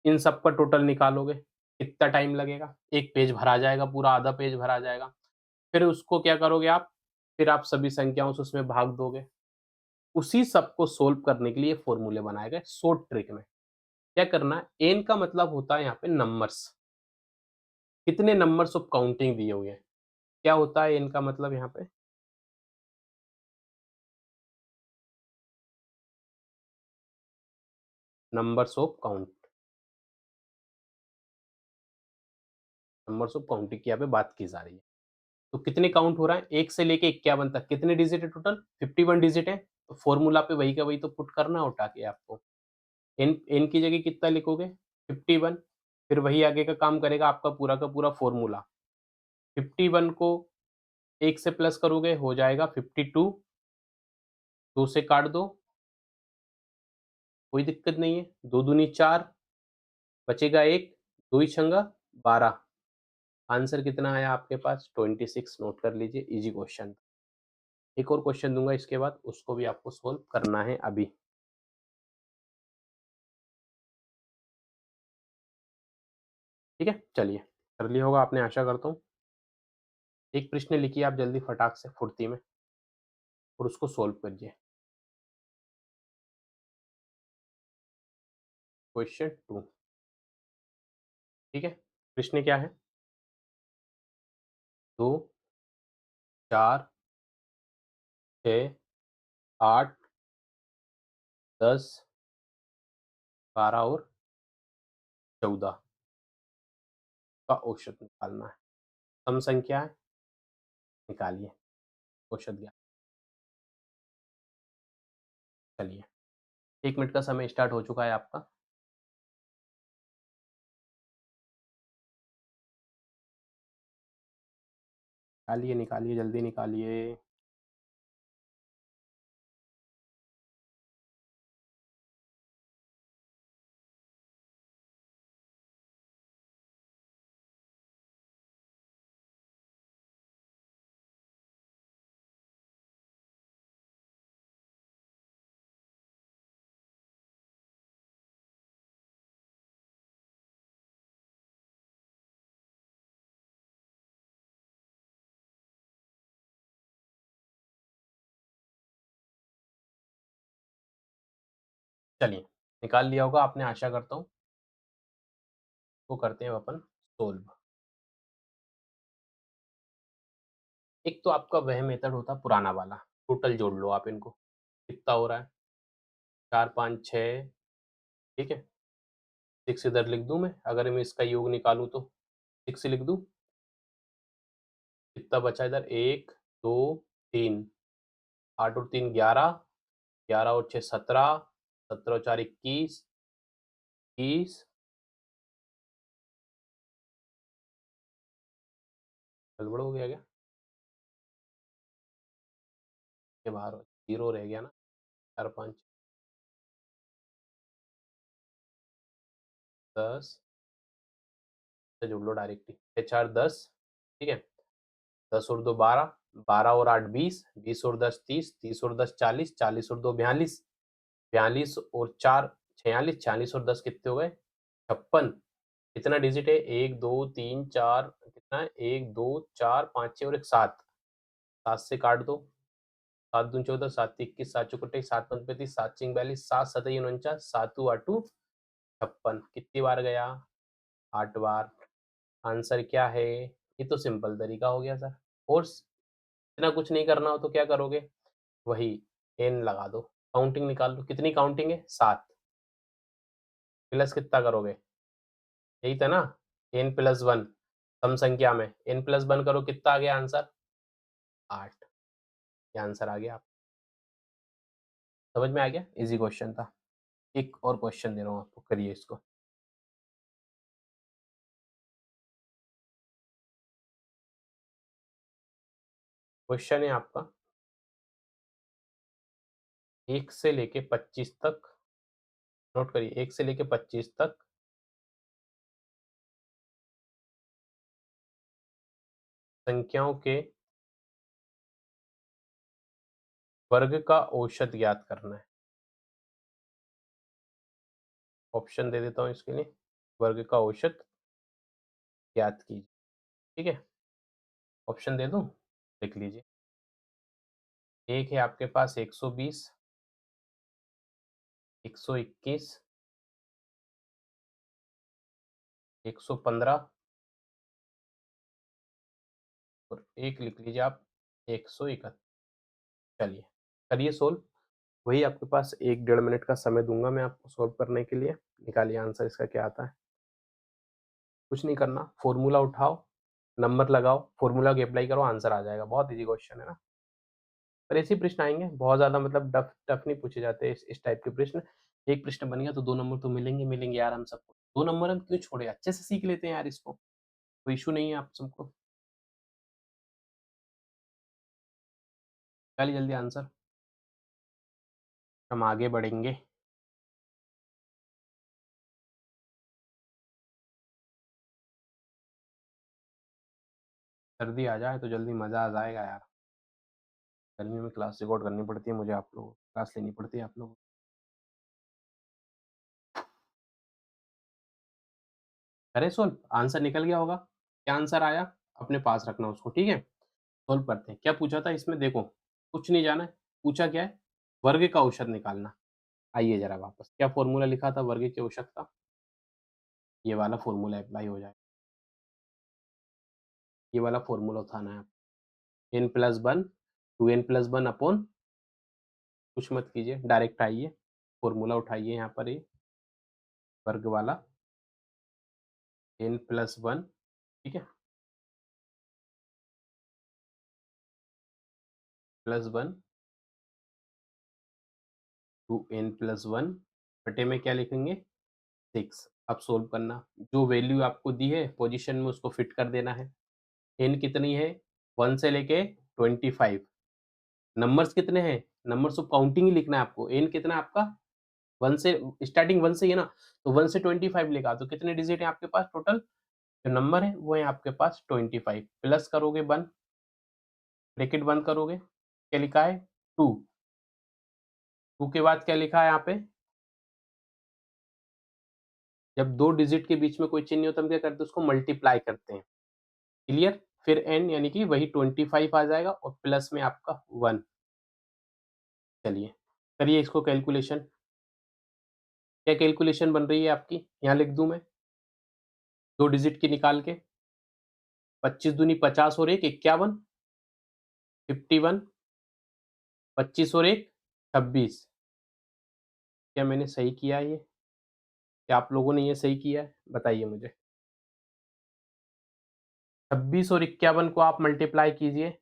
इन सब का टोटल निकालोगे, कितना टाइम लगेगा? 1 पेज भरा जाएगा, पूरा आधा पेज भरा जाएगा। फिर उसको क्या करोगे आप? फिर आप सभी संख्याओं से उसमें भाग दोगे। उसी सब को सोल्व करने के लिए फ़ॉर्मूले बनाए गए शॉर्ट ट्रिक में। क्या करना है? एन का मतलब होता है यहाँ पे नंबर्स। कितने नंबर्स ऑफ काउंटिंग दिए हुए हैं। क्या होता है एन का मतलब यहाँ पे? Numbers of count, numbers of counting की यहाँ पे बात की जा रही है। तो कितने काउंट हो रहा है? 1 से लेके 51 तक कितने डिजिट है टोटल? 51 डिजिट है। तो फ़ॉर्मूला पे वही का वही तो पुट करना है उठा के आपको। एन एन की जगह कितना लिखोगे? 51, फिर वही आगे का काम करेगा आपका पूरा का पूरा फ़ॉर्मूला। 51 को 1 से प्लस करोगे हो जाएगा 52, 2 से काट दो, कोई दिक्कत नहीं है, 2 दूनी 4, बचेगा 1, 2 ही छंगा 12। आंसर कितना आया आपके पास? 26। नोट कर लीजिए, ईज़ी क्वेश्चन। एक और क्वेश्चन दूँगा इसके बाद, उसको भी आपको सॉल्व करना है अभी। ठीक है? चलिए, कर लिया होगा आपने, आशा करता हूँ। एक प्रश्न लिखिए आप जल्दी फटाक से फुर्ती में और उसको सॉल्व करिए। क्वेश्चन 2। ठीक है? प्रश्न क्या है? 2, 4, 6, 8, 10, 12 और 14 का औसत निकालना है। सम संख्या है, निकालिए औसत ज्ञात। चलिए, 1 मिनट का समय स्टार्ट हो चुका है आपका। निकालिए, निकालिए, जल्दी निकालिए। चलिए, निकाल लिया होगा आपने, आशा करता हूँ। तो करते हैं अब अपन सोल्व। एक तो आपका वह मेथड होता पुराना वाला, टोटल जोड़ लो आप इनको। कितना हो रहा है? 4, 5, 6। ठीक है? 6 इधर लिख दूँ मैं, अगर मैं इसका योग निकालूँ तो? 6 लिख दूँ? कितना बचा इधर? 1, 2, 3, 8 और 3 11, 11 और 6 17, 17 और 4 21, 21। गड़बड़ हो गया क्या? ये बाहर 0 रह गया ना? 4, 5, 10 से जोड़ लो डायरेक्टली। 6, 4, 10। ठीक है? 10 और 2 12, 12 और 8 20, 20 और 10 30, 30 और 10 40, 40 और 2 42, 42 और 4 46, 46 और 10 कितने हो गए? 56। कितना डिजिट है? 1 2 3 4, कितना है? 1 2 4 5 6 और एक 7। 7 से काट दो। 7 दूनी 14, 7 21, 7 चौक 28, 7 पंच 35, 7 छीं 42, 7 सतई 49, 7 8 56। कितनी बार गया? 8 बार। आंसर क्या है? ये तो सिंपल तरीका हो गया सर। और इतना कुछ नहीं करना हो तो क्या करोगे? वही एन लगा दो, काउंटिंग निकाल लो। कितनी काउंटिंग है? 7। प्लस कितना करोगे? यही था ना, एन प्लस 1। सम संख्या में एन प्लस 1 करो, कितना आ गया आंसर? 8। ये आंसर आ गया। आप समझ में आ गया? इजी क्वेश्चन था। एक और क्वेश्चन दे रहा हूँ आपको, करिए इसको। क्वेश्चन है आपका 1 से लेके 25 तक। नोट करिए, 1 से लेके 25 तक संख्याओं के वर्ग का औसत ज्ञात करना है। ऑप्शन दे देता हूँ इसके लिए। वर्ग का औसत ज्ञात कीजिए। ठीक है? ऑप्शन दे दूं? लिख लीजिए। एक है आपके पास 120, 121, 115 और एक लिख लीजिए आप 171। चलिए, करिए सोल्व। वही आपके पास 1 डेढ़ मिनट का समय दूंगा मैं आपको सोल्व करने के लिए। निकालिए आंसर इसका क्या आता है। कुछ नहीं करना, फॉर्मूला उठाओ, नंबर लगाओ, फॉर्मूला की अप्लाई करो, आंसर आ जाएगा। बहुत इजी क्वेश्चन है ना। पर ऐसे प्रश्न आएंगे, बहुत ज्यादा मतलब टफ टफ नहीं पूछे जाते इस टाइप के प्रश्न। एक प्रश्न बन गया तो 2 नंबर तो मिलेंगे मिलेंगे यार हम सबको। 2 नंबर हम क्यों छोड़े? अच्छे से सीख लेते हैं यार इसको, कोई इशू नहीं है आप सबको। निकालिए जल्दी आंसर, हम आगे बढ़ेंगे। सर्दी आ जाए तो जल्दी मज़ा आ जाएगा यार। गर्मी में क्लास रिकॉर्ड करनी पड़ती है मुझे आप लोगों को, क्लास लेनी पड़ती है आप लोगों को। करें सोल्व? आंसर निकल गया होगा। क्या आंसर आया? अपने पास रखना उसको, ठीक है? सोल्व करते हैं। क्या पूछा था इसमें देखो, कुछ नहीं जाना है। पूछा क्या है? वर्ग का औसत निकालना। आइए ज़रा वापस, क्या फ़ॉर्मूला लिखा था वर्ग के औसत का? ये वाला फ़ॉर्मूला अप्लाई हो जाए। ये वाला फ़ॉर्मूला उठाना है। n+1 2n+1 अपॉन, कुछ मत कीजिए, डायरेक्ट आइए, फ़ॉर्मूला उठाइए यहाँ पर ये वर्ग वाला n+1, ठीक है? +1 2n+1 बटे में क्या लिखेंगे? 6। अब सोल्व करना। जो वैल्यू आपको दी है पोज़ीशन में उसको फिट कर देना है। n कितनी है? 1 से लेके 25। नंबर्स कितने हैं? नंबर्स ऑफ काउंटिंग ही लिखना है आपको। n कितना है आपका? 1 से स्टार्टिंग 1 से ही है ना, तो 1 से 25 लेगा तो कितने डिजिट हैं आपके पास टोटल? जो नंबर है वो है आपके पास 25, प्लस करोगे 1, ब्रैकेट बंद करोगे, क्या लिखा है? 2, 2 के बाद क्या लिखा है यहाँ पे? जब 2 डिजिट के बीच में कोई चिन्ह नहीं होता हम क्या करते हैं? उसको मल्टीप्लाई करते हैं। क्लियर? फिर n यानी कि वही 25 आ जाएगा और प्लस में आपका 1। चलिए, करिए इसको कैलकुलेशन। क्या कैलकुलेशन बन रही है आपकी? यहाँ लिख दूँ मैं? 2 डिजिट की निकाल के, 25 दूनी 50 और 1 51, 51, 25 और 1 26। क्या मैंने सही किया है ये? क्या आप लोगों ने ये सही किया है? बताइए मुझे। 26 और 51 को आप मल्टीप्लाई कीजिए,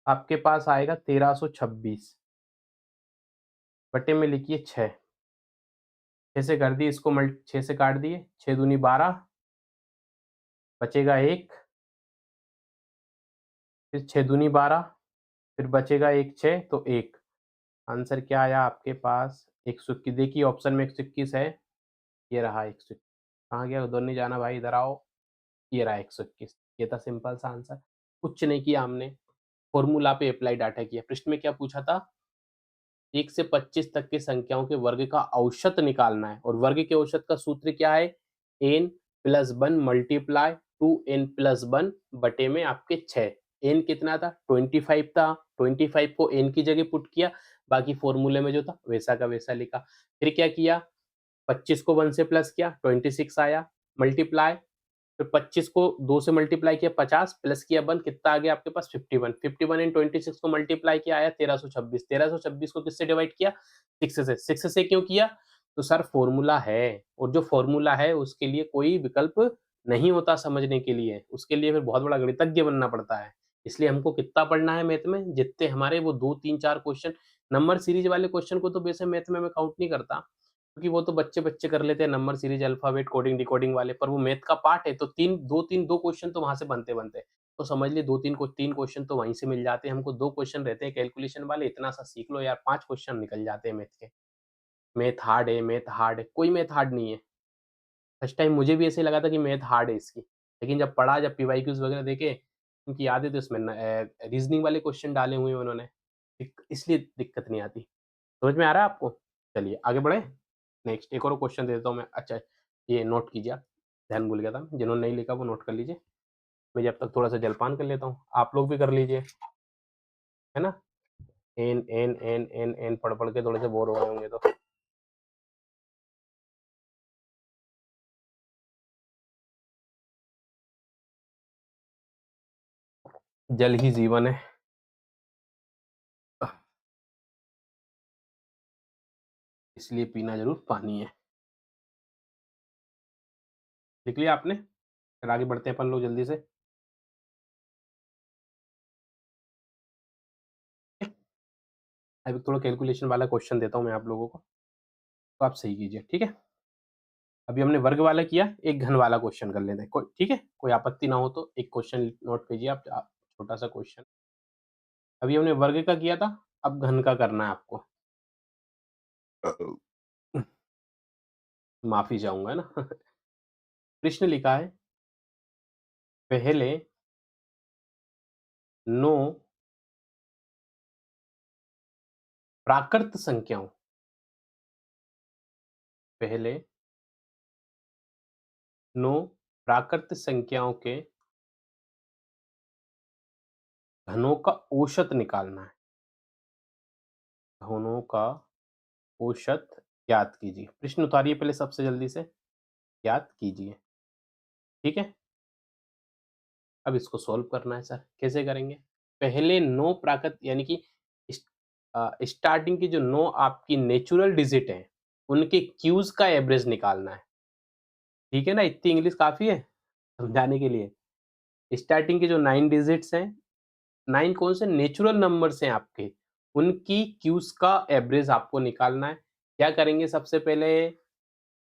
आपके पास आएगा 1326, बटे में लिखिए 6। 6 से कर दिए इसको 6 से काट दिए, 6 दूनी 12, बचेगा 1, फिर 6 दूनी 12, फिर बचेगा 1 6 तो 1। आंसर क्या आया आपके पास? 121। देखिए ऑप्शन में 121 है, ये रहा 121। कहाँ गया? उधर नहीं जाना भाई, इधर आओ। ये रहा 121। ये था सिंपल सा आंसर। कुछ नहीं किया हमने, फॉर्मूला पे अप्लाई डाटा किया। प्रश्न में क्या पूछा था? 1 से 25 तक की संख्याओं के वर्ग का औसत निकालना है और वर्ग के औसत का सूत्र क्या है? n+1 मल्टीप्लाई 2n+1 बटे में आपके 6। n कितना था? 25 था, 25 को n की जगह पुट किया, बाकी फॉर्मूले में जो था वैसा का वैसा लिखा। फिर क्या किया? 25 को 1 से प्लस किया, 26 आया, मल्टीप्लाई, फिर 25 को 2 से मल्टीप्लाई किया 50, प्लस किया 1, कितना आ गया आपके पास? 51। 51 एंड 26 को मल्टीप्लाई किया, आया 1326। 1326 को किससे डिवाइड किया? 6 से। 6 से क्यों किया? तो सर फॉर्मूला है, और जो फॉर्मूला है उसके लिए कोई विकल्प नहीं होता समझने के लिए, उसके लिए फिर बहुत बड़ा गणितज्ञ बनना पड़ता है। इसलिए हमको कितना पढ़ना है मैथ में? जितने हमारे वो 2 3 4 क्वेश्चन, नंबर सीरीज वाले क्वेश्चन को तो वैसे मैथ में मैं काउंट नहीं करता, क्योंकि वो तो बच्चे-बच्चे कर लेते हैं number series, alphabet, coding, decoding वाले, पर वो मैथ का पार्ट है तो 2 क्वेश्चन तो वहाँ से बनते-बनते हैं। तो समझ लिए 3 क्वेश्चन तो वहीं से मिल जाते हैं हमको, 2 क्वेश्चन रहते हैं कैलकुलेशन वाले, इतना सा सीख लो यार, 5 क्वेश्चन निकल जाते हैं मैथ के। मैथ हार्ड है, कोई मैथ हार्ड नहीं है। फर्स्ट टाइम मुझे भी ऐसे लगा था कि मैथ हार्ड है इसकी, लेकिन जब पढ़ा, जब पीवाईक्यूज़ वगैरह देखे, क्योंकि याद है तो इसमें रीज़निंग वाले क्वेश्चन डाले हुए हैं उन्होंने, इसलिए दिक्कत नहीं आती। समझ में आ रहा है आपको? चलिए आगे बढ़ें? नेक्स्ट एक और क्वेश्चन दे देता हूँ मैं। अच्छा, ये नोट कीजिए आप, ध्यान भूल गया था। जिन्होंने नहीं लिखा वो नोट कर लीजिए। मैं जब तक थोड़ा-सा जलपान कर लेता हूँ, आप लोग भी कर लीजिए, है ना? एन पढ़-पढ़ के थोड़े से बोर हो गए होंगे तो। जल ही जीवन है, इसलिए पीना ज़रूर पानी है। लिख लिया आपने? फिर आगे बढ़ते हैं अपन लोग जल्दी से। अभी थोड़ा कैलकुलेशन वाला क्वेश्चन देता हूँ मैं आप लोगों को, तो आप सही कीजिए, ठीक है? अभी हमने वर्ग वाला किया, एक घन वाला क्वेश्चन कर लेते हैं। कोई ठीक है? कोई आपत्ति ना हो तो एक क्वेश्चन नोट कीजिए आप, छोटा-सा क्वेश्चन। अभी हमने वर्ग का किया था, अब घन का करना है आपको। माफ़ी चाहूँगा, है ना? प्रश्न लिखा है, पहले 9 प्राकृत संख्याओं, पहले 9 प्राकृत संख्याओं के घनों का औसत निकालना है। घनों का औसत ज्ञात कीजिए। प्रश्न उतारिए पहले सबसे जल्दी से, ज्ञात कीजिए। ठीक है? अब इसको सॉल्व करना है सर, कैसे करेंगे? पहले 9 प्राकृत यानी कि स्टार्टिंग की जो 9 आपकी नेचुरल डिजिट हैं, उनके क्यूज़ का एवरेज निकालना है। ठीक है ना? इतनी इंग्लिश काफ़ी है समझाने के लिए। स्टार्टिंग के जो 9 डिजिट्स हैं, 9 कौन से नेचुरल नंबर्स हैं आपके, उनकी क्यूज़ का एवरेज आपको निकालना है। क्या करेंगे सबसे पहले?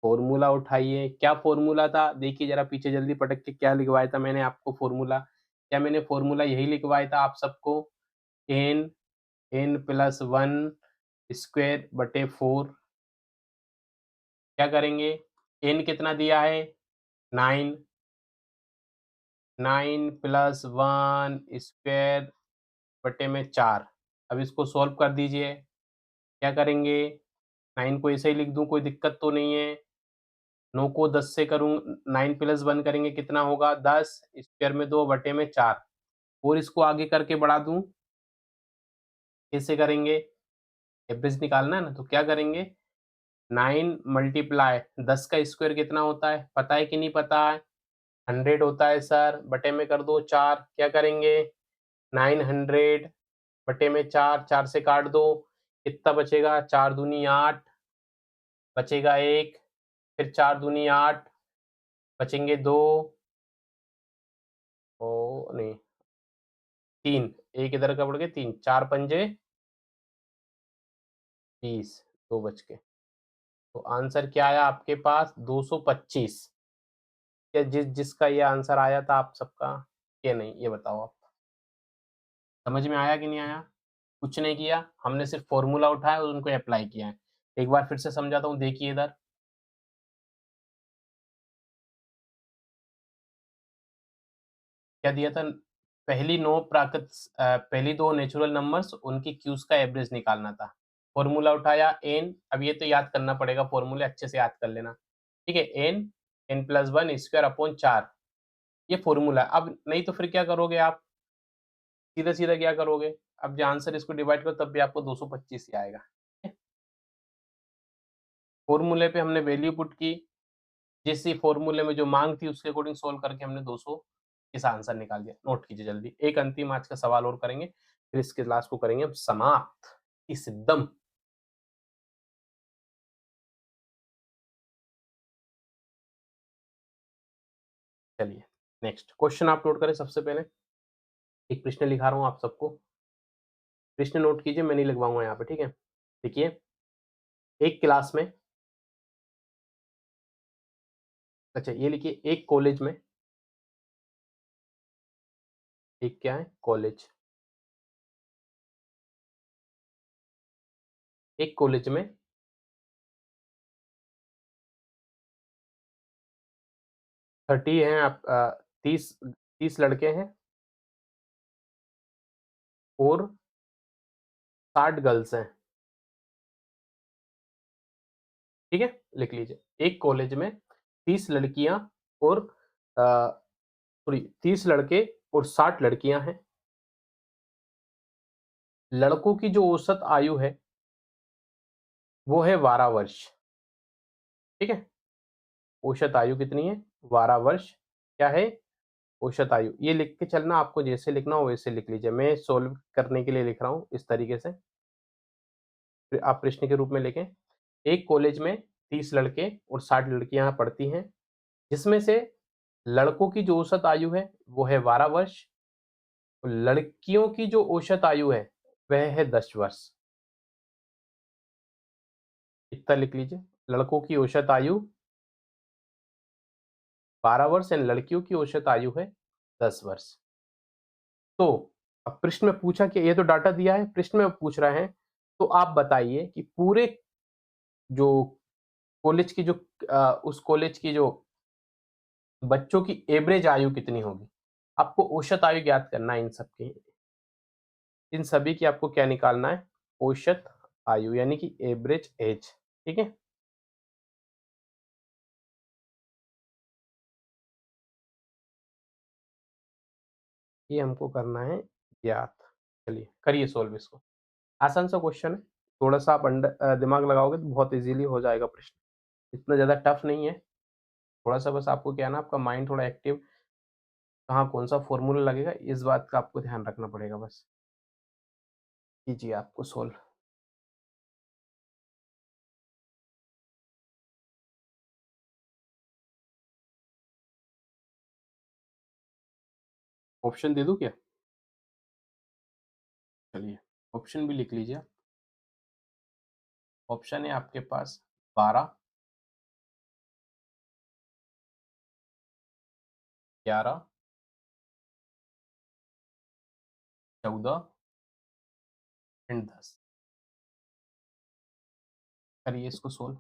फ़ॉर्मूला उठाइए। क्या फ़ॉर्मूला था? देखिए ज़रा पीछे जल्दी पटक के क्या लिखवाया था मैंने आपको फ़ॉर्मूला? क्या मैंने फ़ॉर्मूला यही लिखवाया था आप सबको? n n+1 स्क्वायर बटे 4। क्या करेंगे? n कितना दिया है? 9, 9+1 स्क्वायर बटे में 4। अब इसको सॉल्व कर दीजिए। क्या करेंगे? 9 को ऐसे ही लिख दूँ, कोई दिक्कत तो नहीं है? 9 को 10 से करूँ, 9+1 करेंगे कितना होगा? 10 स्क्वायर में 2 बटे में 4 और इसको आगे करके बढ़ा दूँ, कैसे करेंगे? एवरेज निकालना है ना, तो क्या करेंगे? 9 मल्टीप्लाई 10 का स्क्वायर कितना होता है? पता है कि नहीं पता है? 100 होता है सर, बटे में कर दो 4। क्या करेंगे? 900 बटे में 4, 4 से काट दो, कितना बचेगा? 4 दूनी 8, बचेगा 1, फिर 4 दूनी 8, बचेंगे 2 ओ नहीं 3, 1 इधर का बढ़ गया 3, 4 पंजे 20, 2 बच गए। तो आंसर क्या आया आपके पास? 225। क्या जिसका ये आंसर आया था आप सबका? ये नहीं, ये बताओ आप। समझ में आया कि नहीं आया? कुछ नहीं किया, हमने सिर्फ फ़ॉर्मूला उठाया और उनको अप्लाई किया है। एक बार फिर से समझाता हूँ, देखिए इधर। क्या दिया था? पहली 2 नेचुरल नंबर्स उनकी क्यूज़ का एवरेज निकालना था। फ़ॉर्मूला उठाया n, अब ये तो याद करना पड़ेगा, फ़ॉर्मूले अच्छे से याद कर लेना। ठीक है? n, n+1 स्क्वायर अपॉन 4 ये फ़ॉर्मूला है। अब नहीं तो फिर क्या करोगे आप? सीधा-सीधा क्या करोगे? अब जो आंसर इसको डिवाइड करो तब भी आपको 225 ही आएगा। फ़ॉर्मूले पे हमने वैल्यू पुट की, जिस फ़ॉर्मूले में जो माँग थी उसके अकॉर्डिंग सोल्व करके हमने 200 इसका आंसर निकाल दिया। नोट कीजिए जल्दी। एक अंतिम आज का सवाल और करेंगे, फिर इसके क्लास को करेंगे हम समाप्त। इस दम। चलिए, नेक्स्ट क्वेश्चन आप नोट करें सबसे पहले। एक प्रश्न लिखा रहा हूँ आप सबको। प्रश्न नोट कीजिए, मैं नहीं लिखवाऊँगा यहाँ पे, ठीक है? देखिए, एक क्लास में अच्छा ये लिखिए, एक कॉलेज में एक क्या है? कॉलेज। एक कॉलेज में 30 हैं 30 लड़के हैं और 60 गर्ल्स हैं। ठीक है? लिख लीजिए। एक कॉलेज में 30 लड़कियाँ और सॉरी 30 लड़के और 60 लड़कियाँ हैं। लड़कों की जो औसत आयु है, वो है 12 वर्ष। ठीक है? औसत आयु कितनी है? 12 वर्ष। क्या है? औसत आयु। ये लिख के चलना, आपको जैसे लिखना हो वैसे लिख लीजिए। मैं सॉल्व करने के लिए लिख रहा हूँ इस तरीके से। फिर आप प्रश्न के रूप में लिखें। एक कॉलेज में 30 लड़के और 60 लड़कियाँ पढ़ती हैं, जिसमें से लड़कों की जो औसत आयु है, वो है 12 वर्ष। लड़कियों की जो औसत आयु है, वह है 10 वर्ष। इतना लिख लीजिए। लड़कों की औसत आयु 12 वर्ष एंड लड़कियों की औसत आयु है 10 वर्ष। तो अब प्रश्न में पूछा कि ये तो डाटा दिया है, प्रश्न में पूछ रहे हैं, तो आप बताइए कि पूरे जो कॉलेज की जो उस कॉलेज की जो बच्चों की एवरेज आयु कितनी होगी? आपको औसत आयु ज्ञात करना है इन सबकी। इन सभी की आपको क्या निकालना है, औसत आयु यानी कि एवरेज एज, ठीक है। ये हमको करना है ज्ञात। चलिए करिए सोल्व इसको। आसान सा क्वेश्चन है, थोड़ा सा आप दिमाग लगाओगे तो बहुत इजीली हो जाएगा प्रश्न, इतना ज़्यादा टफ नहीं है। थोड़ा सा बस आपको क्या है ना, आपका माइंड थोड़ा एक्टिव, कहाँ कौन सा फॉर्मूला लगेगा इस बात का आपको ध्यान रखना पड़ेगा बस। कीजिए आपको सोल्व। ऑप्शन दे दूं क्या? चलिए ऑप्शन भी लिख लीजिए। ऑप्शन है आपके पास 12, 11, 14 एंड 10। करिए इसको सोल्व।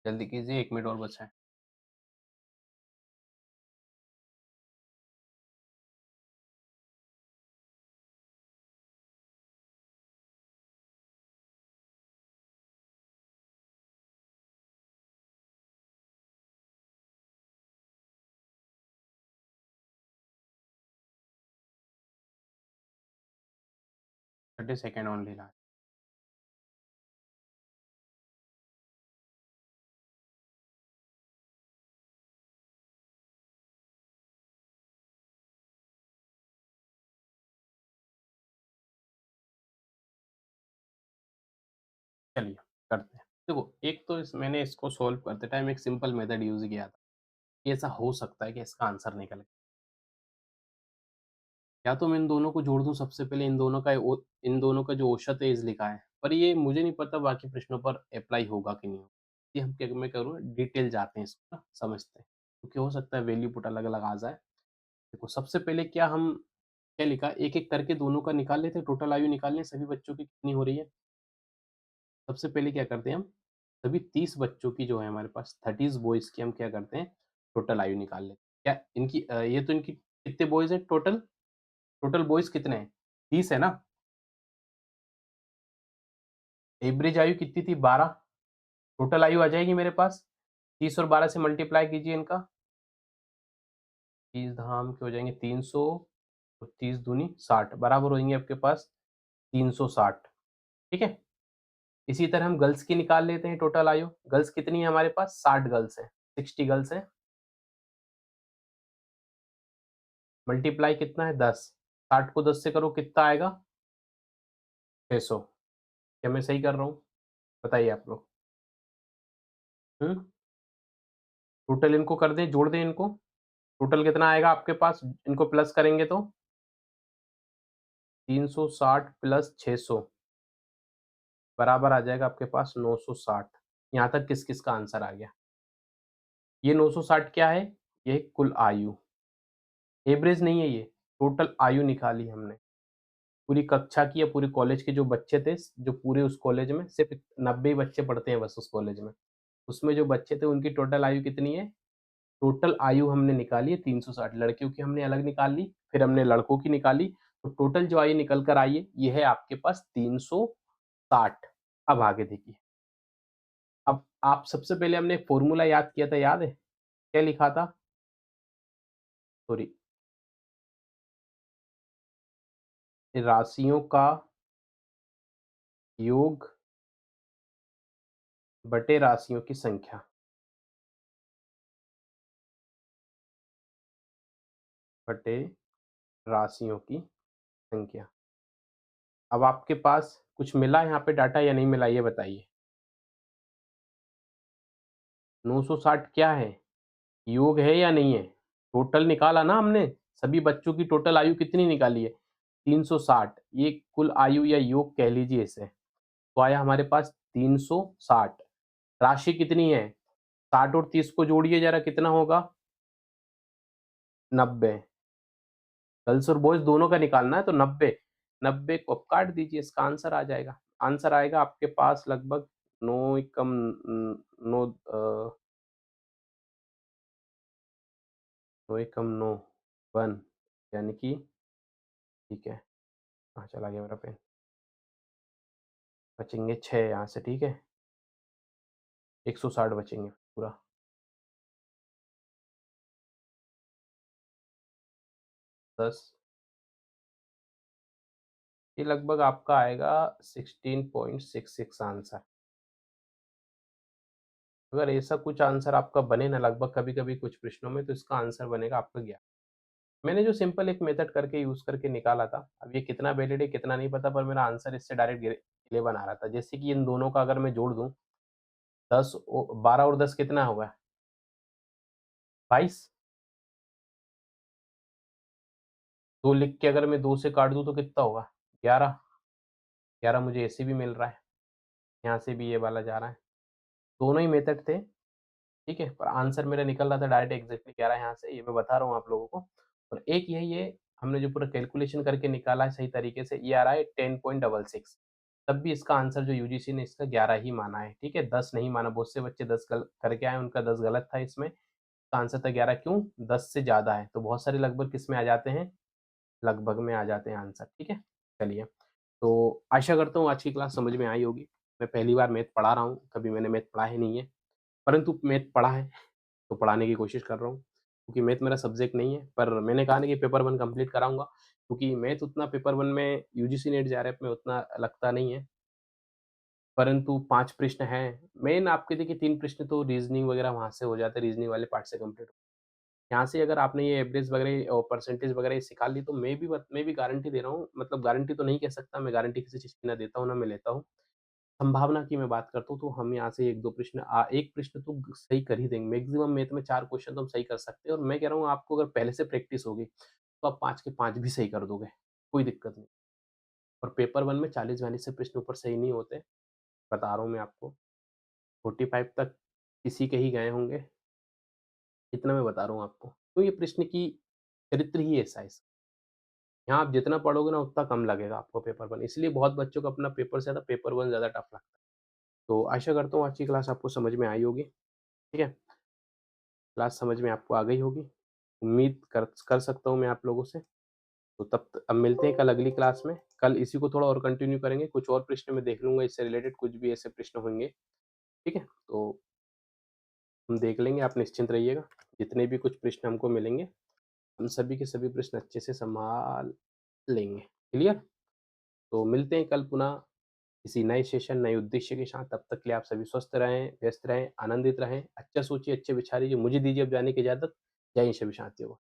जल्दी कीजिए, 1 मिनट और बचा है। Thirty second only last. चलिए करते हैं। देखो एक तो मैंने इसको सोल्व करते टाइम एक सिंपल मेथड यूज किया था कि ऐसा हो सकता है कि इसका आंसर निकले। या तो मैं इन दोनों को जोड़ दूं, सबसे पहले इन दोनों का जो औसत एज लिखा है, पर ये मुझे नहीं पता बाकी प्रश्नों पर अप्लाई होगा कि नहीं होगा। ये हम क्या मैं करूँ, डिटेल जाते हैं इसको ना, समझते हैं, क्योंकि हो सकता है वैल्यू पुट अलग अलग आ जाए। देखो सबसे पहले क्या हम क्या लिखा, एक एक करके दोनों का निकाल लेते हैं, टोटल आयु निकाल लें सभी बच्चों की कितनी हो रही है। सबसे पहले क्या करते हैं हम, सभी 30 बच्चों की जो है हमारे पास 30 बॉयज की हम क्या करते हैं, टोटल आयु निकाल लेते हैं। क्या इनकी ये तो इनकी कितने बॉयज हैं टोटल, टोटल बॉयज कितने हैं, 30 है ना। एवरेज आयु कितनी थी, 12। टोटल आयु आ जाएगी मेरे पास, 30 और 12 से मल्टीप्लाई कीजिए इनका, 30 धाम के हो जाएंगे 300, और 30 दूनी 60, बराबर हो जाएंगे आपके पास 360। ठीक है। इसी तरह हम गर्ल्स की निकाल लेते हैं टोटल आयु। गर्ल्स कितनी है हमारे पास, 60 गर्ल्स है, 60 गर्ल्स है। मल्टीप्लाई कितना है, 10। 60 को 10 से करो कितना आएगा, 600। क्या मैं सही कर रहा हूँ, बताइए आप लोग। टोटल इनको कर दें, जोड़ दें इनको, टोटल कितना आएगा आपके पास, इनको प्लस करेंगे तो 360 प्लस 600 बराबर आ जाएगा आपके पास 960। यहाँ तक किस किस का आंसर आ गया। ये 960 क्या है, ये कुल आयु, एवरेज नहीं है ये, टोटल आयु निकाली हमने। पूरी कक्षा की या पूरे कॉलेज के जो बच्चे थे, जो पूरे उस कॉलेज में सिर्फ 90 बच्चे पढ़ते हैं बस उस कॉलेज में, उसमें जो बच्चे थे उनकी टोटल आयु कितनी है। टोटल आयु हमने निकाली है 360, लड़कियों की हमने अलग निकाल ली, फिर हमने लड़कों की निकाली, तो टोटल जो आयु निकल कर आई है ये है आपके पास 360। अब आगे देखिए, अब आप सबसे पहले हमने एक फॉर्मूला याद किया था, याद है क्या लिखा था, सॉरी, राशियों का योग बटे राशियों की संख्या। बटे राशियों की संख्या। अब आपके पास कुछ मिला यहाँ पे डाटा या नहीं मिला ये बताइए? 960 क्या है? योग है या नहीं है? टोटल निकाला ना हमने, सभी बच्चों की टोटल आयु कितनी निकाली है? 360, ये कुल आयु या योग कह लीजिए इसे। तो आया हमारे पास 360। राशि कितनी है? 60 और 30 को जोड़िए ज़रा कितना होगा? 90। गर्ल्स और बॉयज़ दोनों का निकालना है तो 90, 90 को आप काट दीजिए, इसका आंसर आ जाएगा। आंसर आएगा आपके पास लगभग 9 एकम 9 9 एकम 9 1 यानी कि ठीक है, कहाँ चला गया मेरा पेन? बचेंगे 6 यहाँ से, ठीक है? 160 बचेंगे पूरा। 10, ये लगभग आपका आएगा 16.66 आंसर। अगर ऐसा कुछ आंसर आपका बने ना लगभग कभी-कभी कुछ प्रश्नों में तो इसका आंसर बनेगा आपका 11। मैंने जो सिंपल एक मेथड करके यूज़ करके निकाला था, अब ये कितना वैलिड है कितना नहीं पता पर मेरा आंसर इससे डायरेक्ट 11 आ रहा था। जैसे कि इन दोनों का अगर मैं जोड़ दूँ 10 ओ 12 और 10 कितना होगा? 22। 2 लिख के अगर मैं 2 से काट दूँ तो कितना होगा? 11। 11 मुझे ऐसे भी मिल रहा है, यहाँ से भी ये वाला जा रहा है। दोनों ही मेथड थे, ठीक है? पर आंसर मेरा निकल रहा था डायरेक्ट एग्ज़ैक्टली 11 यहाँ से, ये मैं बता रहा हूँ आप लोगों को। और एक यही है, हमने जो पूरा कैलकुलेशन करके निकाला है सही तरीके से, ये आ रहा है 10.66। तब भी इसका आंसर जो यूजीसी ने इसका 11 ही माना है, ठीक है? 10 नहीं माना, बहुत से बच्चे 10 करके आए, उनका 10 गलत था इसमें। इसका आंसर था 11 क्यों? 10 से ज़्यादा है, तो बहुत सारे लगभग किसमें आ जाते हैं? लगभग में आ जाते हैं आंसर, ठीक है? चलिए, तो आशा करता हूँ आज की क्लास समझ में आई होगी। मैं पहली बार मैथ पढ़ा रहा हूँ, कभी मैंने मैथ पढ़ा ही नहीं है, परंतु मैथ पढ़ा है, तो पढ़ाने की कोशिश कर रहा हूँ। क्योंकि मैथ मेरा सब्जेक्ट नहीं है, पर मैंने कहा ना कि पेपर 1 कंप्लीट कराऊँगा, क्योंकि मैथ उतना पेपर 1 में यूजीसी नेट जेआरएफ में उतना लगता नहीं है, परंतु 5 प्रश्न हैं। मेन आपके देखिए 3 प्रश्न तो रीज़निंग वगैरह वहाँ से हो जाते हैं, रीज़निंग वाले पार्ट से कंप्लीट। यहाँ से अगर आपने ये एवरेज वगैरह और परसेंटेज वगैरह ये सिखा ली तो मैं भी गारंटी दे रहा हूँ, मतलब गारंटी तो नहीं कह सकता, मैं गारंटी किसी चीज़ की ना देता हूँ, ना मैं लेता हूँ। संभावना की मैं बात करता हूँ तो हम यहाँ से 1-2 प्रश्न 1 प्रश्न तो सही कर ही देंगे। मैक्सिमम मैथ में 4 क्वेश्चन तो हम सही कर सकते हैं और मैं कह रहा हूँ आपको अगर पहले से प्रैक्टिस होगी, तो आप 5 के 5 भी सही कर दोगे, कोई दिक्कत नहीं। और पेपर 1 में 40-42 से प्रश्न ऊपर सही नहीं होते, बता रहा हूँ मैं आपको। 45 तक किसी के ही गए होंगे, इतना मैं बता रहा हूँ आपको। तो ये प्रश्न की चरित्र ही ऐसा है। यहाँ आप जितना पढ़ोगे ना उतना कम लगेगा आपको पेपर 1, इसलिए बहुत बच्चों को अपना पेपर से ज़्यादा पेपर 1 ज़्यादा टफ लगता है। तो आशा करता हूँ आज की क्लास आपको समझ में आई होगी, ठीक है? क्लास समझ में आपको आ गई होगी। उम्मीद कर कर सकता हूँ मैं आप लोगों से। तो अब मिलते हैं कल अगली क्लास में। कल इसी को थोड़ा और कंटिन्यू करेंगे, कुछ और प्रश्न मैं देख लूँगा इससे रिलेटेड कुछ भी ऐसे प्रश्न होंगे, ठीक है? तो हम देख लेंगे, आप निश्चिंत रहिएगा। जितने भी कुछ प्रश्न हमको मिलेंगे, हम सभी के सभी प्रश्न अच्छे से सँभाल लेंगे। क्लियर? तो मिलते हैं कल पुनः किसी नए सेशन, नए उद्देश्य के साथ। तब तक के लिए आप सभी स्वस्थ रहें, व्यस्त रहें, आनंदित रहें, अच्छा सोचिए, अच्छे विचारिए। मुझे दीजिए अब जाने की इजाज़त। जय हिंद सभी साथियों को।